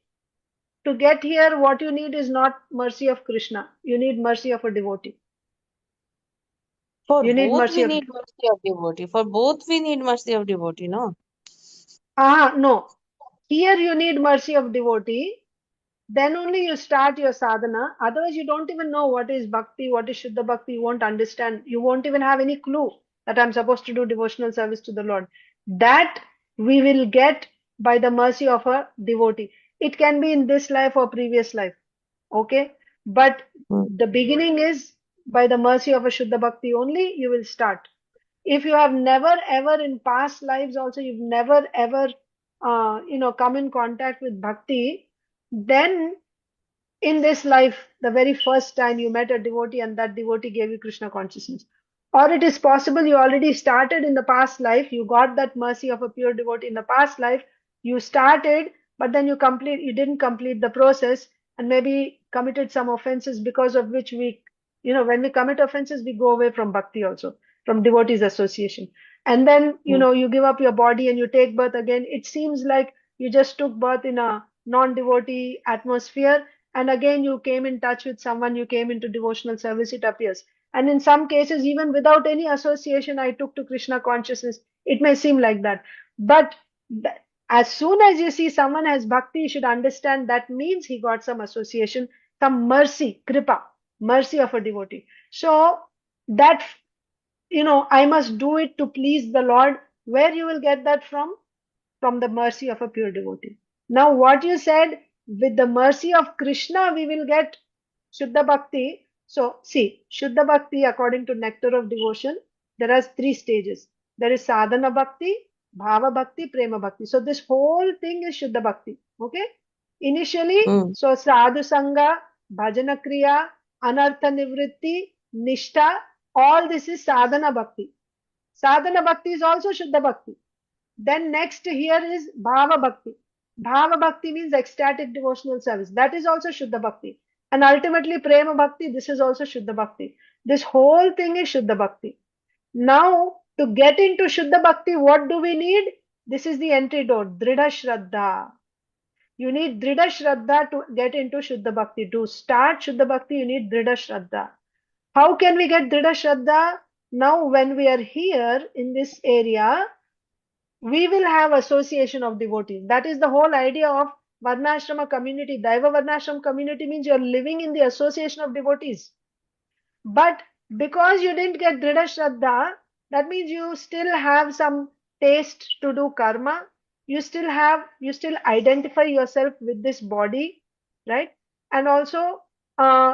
to get here, what you need is not mercy of Krishna. You need mercy of a devotee. For You need both mercy we of. need mercy of devotee. For both we need mercy of devotee, no? No. Here you need mercy of devotee. Then only you start your sadhana. Otherwise, you don't even know what is bhakti, what is Shuddha Bhakti. You won't understand. You won't even have any clue that I'm supposed to do devotional service to the Lord. That we will get by the mercy of a devotee. It can be in this life or previous life. Okay? But Mm. the beginning is by the mercy of a Shuddha Bhakti only, you will start. If you have never ever in past lives also, you've never ever, come in contact with bhakti, then in this life, the very first time you met a devotee and that devotee gave you Krishna consciousness. Or it is possible you already started in the past life, you got that mercy of a pure devotee in the past life, you started, but then you didn't complete the process and maybe committed some offenses because of which when we commit offenses, we go away from bhakti also, from devotees association. And then, Mm. you give up your body and you take birth again. It seems like you just took birth in a non-devotee atmosphere and again you came in touch with someone, you came into devotional service, it appears. And in some cases, even without any association, I took to Krishna consciousness. It may seem like that. But as soon as you see someone has bhakti, you should understand that means he got some association, some mercy, kripa, mercy of a devotee. So that, I must do it to please the Lord. Where you will get that from? From the mercy of a pure devotee. Now, what you said, with the mercy of Krishna, we will get Shuddha Bhakti. So, see, Shuddha Bhakti, according to Nectar of Devotion, there are three stages. There is Sadhana Bhakti, Bhava Bhakti, Prema Bhakti. So, this whole thing is Shuddha Bhakti. Okay? Initially, Mm. so Sadhu Sangha, Bhajana Kriya, Anartha Nivritti, Nishtha, all this is Sadhana Bhakti. Sadhana Bhakti is also Shuddha Bhakti. Then next here is Bhava Bhakti. Bhava Bhakti means ecstatic devotional service. That is also Shuddha Bhakti. And ultimately Prema Bhakti, this is also Shuddha Bhakti. This whole thing is Shuddha Bhakti. Now, to get into Shuddha Bhakti, what do we need? This is the entry door, Dridha Shraddha. You need Dridha Shraddha to get into Shuddha Bhakti. To start Shuddha Bhakti, you need Dridha Shraddha. How can we get Dridha Shraddha? Now, when we are here in this area, we will have association of devotees. That is the whole idea of Varnasrama community. Daiva Varnasrama community means you're living in the association of devotees. But because you didn't get Dridha Shraddha, that means you still have some taste to do karma. You still identify yourself with this body, right? And also,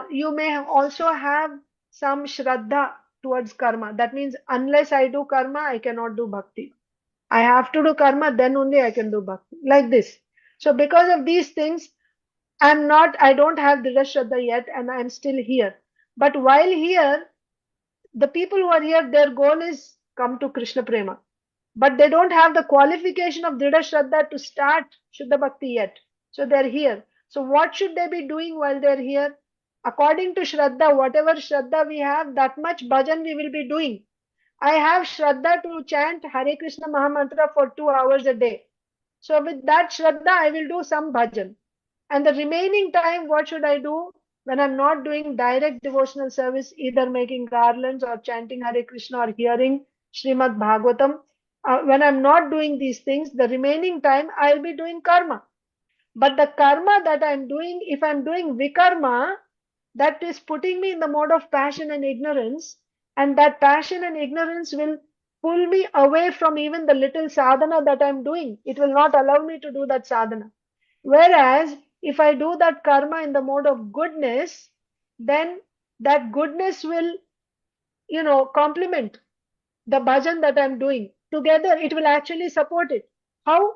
you may also have some shraddha towards karma. That means unless I do karma, I cannot do bhakti. I have to do karma, then only I can do bhakti. Like this. So because of these things, I don't have Dhrida Shraddha yet, and I'm still here. But while here, the people who are here, their goal is come to Krishna Prema. But they don't have the qualification of Dhrida Shraddha to start Shuddha Bhakti yet. So they're here. So what should they be doing while they're here? According to Shraddha, whatever Shraddha we have, that much bhajan we will be doing. I have Shraddha to chant Hare Krishna Mahamantra for 2 hours a day. So with that Shraddha, I will do some bhajan. And the remaining time, what should I do? When I'm not doing direct devotional service, either making garlands or chanting Hare Krishna or hearing Srimad Bhagavatam, when I'm not doing these things, the remaining time I'll be doing karma. But the karma that I'm doing, if I'm doing vikarma, that is putting me in the mode of passion and ignorance, and that passion and ignorance will pull me away from even the little sadhana that I'm doing. It will not allow me to do that sadhana. Whereas if I do that karma in the mode of goodness, then that goodness will, complement the bhajan that I'm doing. Together, it will actually support it. How?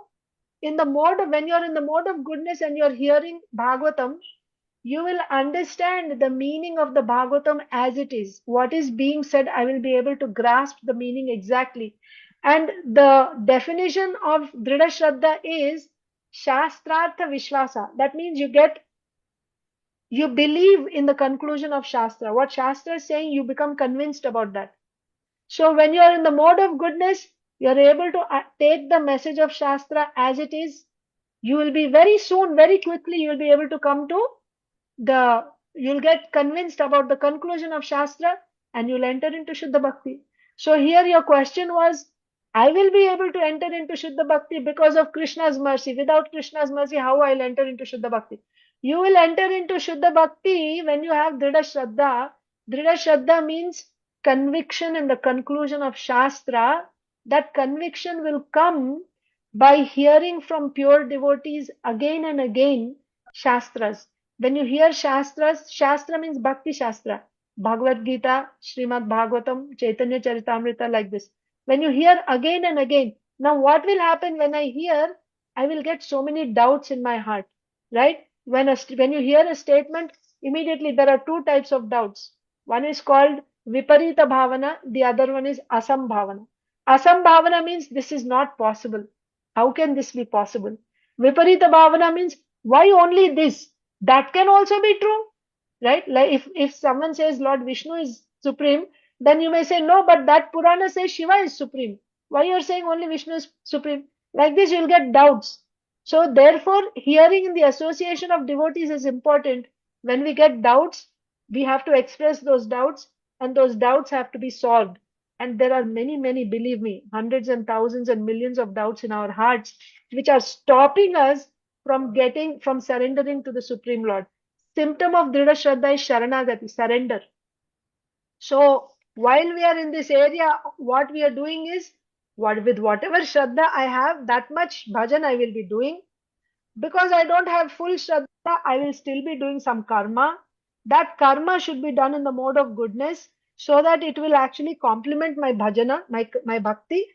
When you're in the mode of goodness and you're hearing Bhagavatam, you will understand the meaning of the Bhagavatam as it is. What is being said, I will be able to grasp the meaning exactly. And the definition of Dhrida Shraddha is Shastrartha Vishwasa. That means you believe in the conclusion of Shastra. What Shastra is saying, you become convinced about that. So when you are in the mode of goodness, you are able to take the message of Shastra as it is. You will be very soon, very quickly, you will be able to come to you'll get convinced about the conclusion of Shastra and you'll enter into Shuddha Bhakti. So here your question was, I will be able to enter into Shuddha Bhakti because of Krishna's mercy. Without Krishna's mercy, how I'll enter into Shuddha Bhakti? You will enter into Shuddha Bhakti when you have Dhrida Shraddha. Dhrida Shraddha means conviction in the conclusion of Shastra. That conviction will come by hearing from pure devotees again and again Shastras. When you hear Shastras, Shastra means Bhakti Shastra. Bhagavad Gita, Srimad Bhagavatam, Chaitanya Charitamrita, like this. When you hear again and again, now what will happen when I hear? I will get so many doubts in my heart, right? When you hear a statement, immediately there are two types of doubts. One is called Viparita Bhavana, the other one is Asambhavana. Asambhavana means this is not possible. How can this be possible? Viparita Bhavana means why only this? That can also be true, right? Like if someone says Lord Vishnu is supreme, then you may say no, but that Purana says Shiva is supreme. Why you're saying only Vishnu is supreme? Like this, you'll get doubts. So therefore, hearing in the association of devotees is important. When we get doubts, we have to express those doubts, and those doubts have to be solved. And there are many, many, believe me, hundreds and thousands and millions of doubts in our hearts, which are stopping us from surrendering to the Supreme Lord. Symptom of Dhrida Shraddha is Sharanagati, surrender. So while we are in this area, what we are doing is, with whatever Shraddha I have, that much bhajan I will be doing. Because I don't have full Shraddha, I will still be doing some karma. That karma should be done in the mode of goodness so that it will actually complement my bhajana, my bhakti,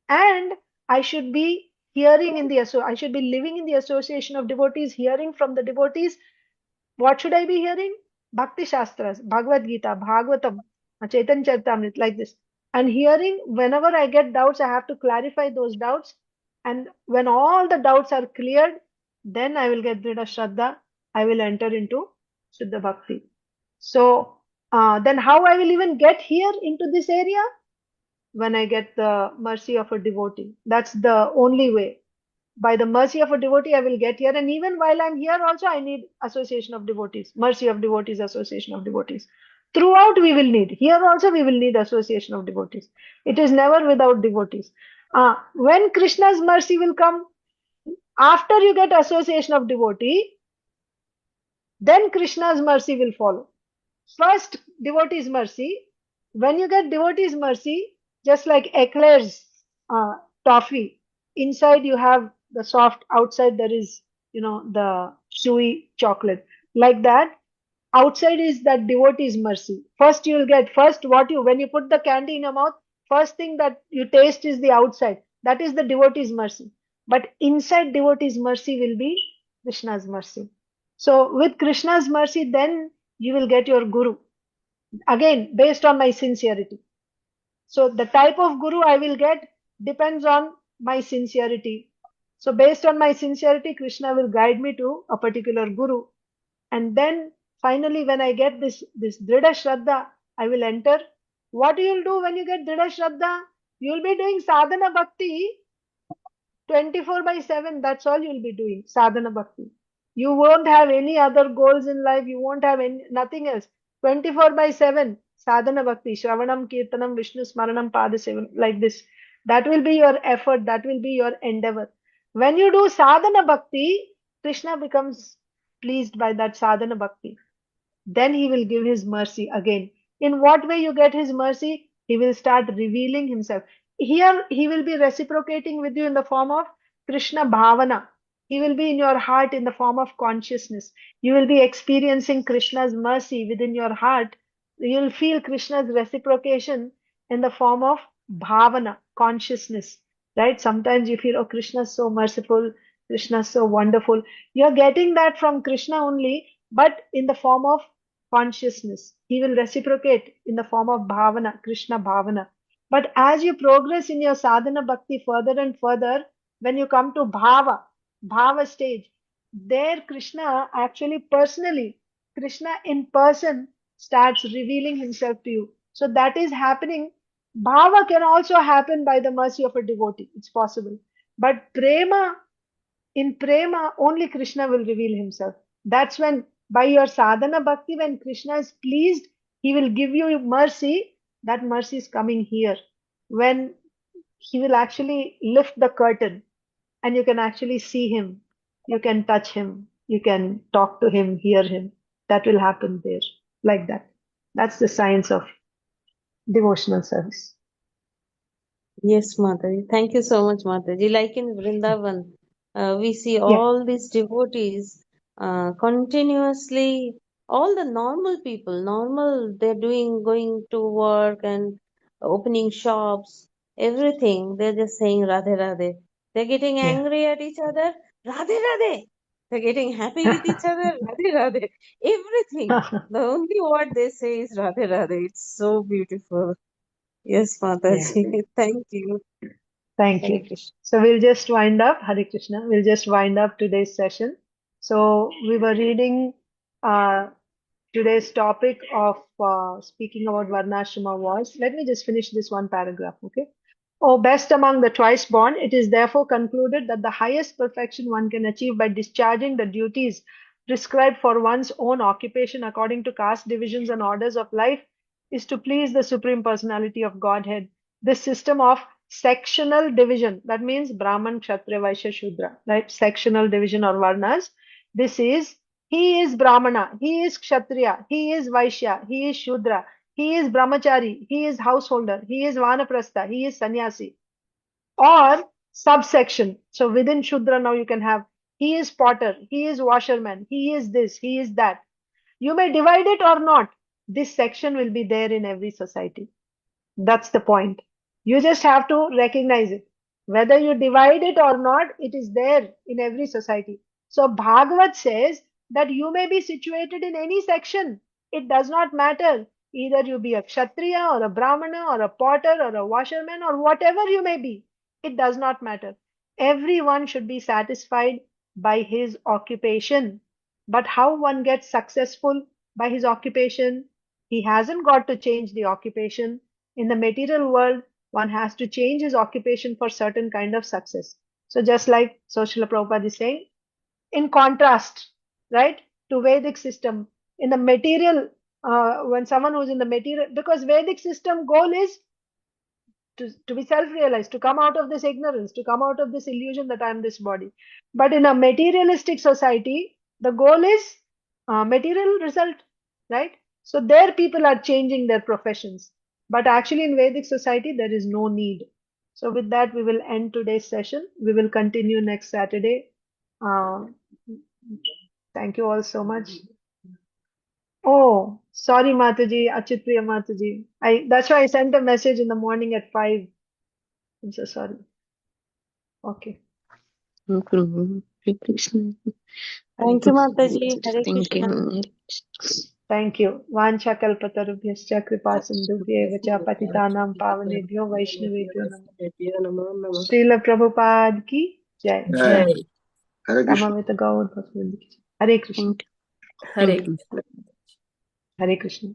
and I should be I should be living in the association of devotees, hearing from the devotees. What should I be hearing? Bhakti Shastras, Bhagavad Gita, Bhagavatam, Chaitanya Charitamrita, like this. And hearing, whenever I get doubts, I have to clarify those doubts. And when all the doubts are cleared, then I will get Dhrida Shraddha. I will enter into Shuddha Bhakti. So, then how I will even get here into this area? When I get the mercy of a devotee. That's the only way. By the mercy of a devotee, I will get here. And even while I'm here also, I need association of devotees, mercy of devotees, association of devotees. Throughout we will need. Here also we will need association of devotees. It is never without devotees. When Krishna's mercy will come, after you get association of devotee, then Krishna's mercy will follow. First, devotee's mercy. When you get devotee's mercy, just like eclairs toffee. Inside you have the soft, outside there is, the chewy chocolate. Like that, outside is that devotee's mercy. First you will get, when you put the candy in your mouth, first thing that you taste is the outside. That is the devotee's mercy. But inside devotee's mercy will be Krishna's mercy. So with Krishna's mercy, then you will get your guru. Again, based on my sincerity. So the type of guru I will get depends on my sincerity. So based on my sincerity, Krishna will guide me to a particular guru. And then finally, when I get this Dhrida Shraddha, I will enter. What you'll do when you get Dhrida Shraddha? You'll be doing sadhana bhakti 24/7. That's all you'll be doing, sadhana bhakti. You won't have any other goals in life. You won't have nothing else. 24/7 sadhana bhakti, Shravanam, Kirtanam, Vishnu Smaranam, Padasevan, like this. That will be your effort. That will be your endeavor. When you do sadhana bhakti, Krishna becomes pleased by that sadhana bhakti. Then he will give his mercy again. In what way you get his mercy? He will start revealing himself. Here he will be reciprocating with you in the form of Krishna Bhavana. He will be in your heart in the form of consciousness. You will be experiencing Krishna's mercy within your heart. You will feel Krishna's reciprocation in the form of Bhavana, consciousness. Right? Sometimes you feel, oh, Krishna is so merciful. Krishna is so wonderful. You're getting that from Krishna only, but in the form of consciousness. He will reciprocate in the form of bhavana, Krishna bhavana. But as you progress in your sadhana bhakti further and further, when you come to bhava stage, there Krishna actually personally, Krishna in person starts revealing himself to you. So that is happening. Bhava can also happen by the mercy of a devotee. It's possible. But in prema, only Krishna will reveal himself. That's when, by your sadhana bhakti, when Krishna is pleased, he will give you mercy. That mercy is coming here. When he will actually lift the curtain and you can actually see him, you can touch him, you can talk to him, hear him. That will happen there, like that. That's the science of devotional service. Yes, Mataji. Thank you so much, Mataji. Like in Vrindavan, we see Yeah. all these devotees continuously, all the normal people, they're going to work and opening shops, everything. They're just saying Radhe Radhe. They're getting Yeah. angry at each other, Radhe Radhe. They're getting happy with each other, Radhe Radhe. Everything. The only word they say is Radhe Radhe. It's so beautiful. Yes, Yeah. Mataji. Thank you. Thank Hare you. Krishna. So we'll just wind up, Hare Krishna. We'll just wind up today's session. So we were reading uh, today's topic of speaking about Varnasrama was. Let me just finish this one paragraph, okay? O best among the twice born, it is therefore concluded that the highest perfection one can achieve by discharging the duties prescribed for one's own occupation according to caste divisions and orders of life is to please the Supreme Personality of Godhead. This system of sectional division, that means Brahman, Kshatriya, Vaishya, Shudra, right? Sectional division or Varnas. This is, he is Brahmana, he is Kshatriya, he is Vaishya, he is Shudra, he is brahmachari, he is householder, he is vanaprastha, he is sannyasi. Or subsection. So within Shudra now you can have, he is potter, he is washerman, he is this, he is that. You may divide it or not. This section will be there in every society. That's the point. You just have to recognize it. Whether you divide it or not, it is there in every society. So Bhagavad says that you may be situated in any section. It does not matter. Either you be a Kshatriya or a Brahmana or a potter or a washerman or whatever you may be. It does not matter. Everyone should be satisfied by his occupation. But how one gets successful by his occupation? He hasn't got to change the occupation. In the material world, one has to change his occupation for certain kind of success. So just like Srila Prabhupada is saying, in contrast, right, to Vedic system, in the material, when someone who's in the material, because Vedic system goal is to be self-realized, to come out of this ignorance, to come out of this illusion that I am this body. But in a materialistic society, the goal is material result, right? So there people are changing their professions. But actually in Vedic society, there is no need. So with that, we will end today's session. We will continue next Saturday. Uh, thank you all so much. Oh, sorry, Mataji, Achitpriya Mataji. That's why I sent a message in the morning at 5. I'm so sorry. Okay. No problem. Hare Krishna. Thank you, Mataji. Hare Krishna. Thank you. Vancha kalpatarubhyascha kripa sindhubhya vacha patitanam pavanebhyo vaishnavebhyo namo. Srila Prabhupada ki jai. Jai. Hare Krishna. Samaveta Gaur Bhaktivinoda ki jai. Hare Krishna. Hare Thank you. Krishna. Hare Krishna.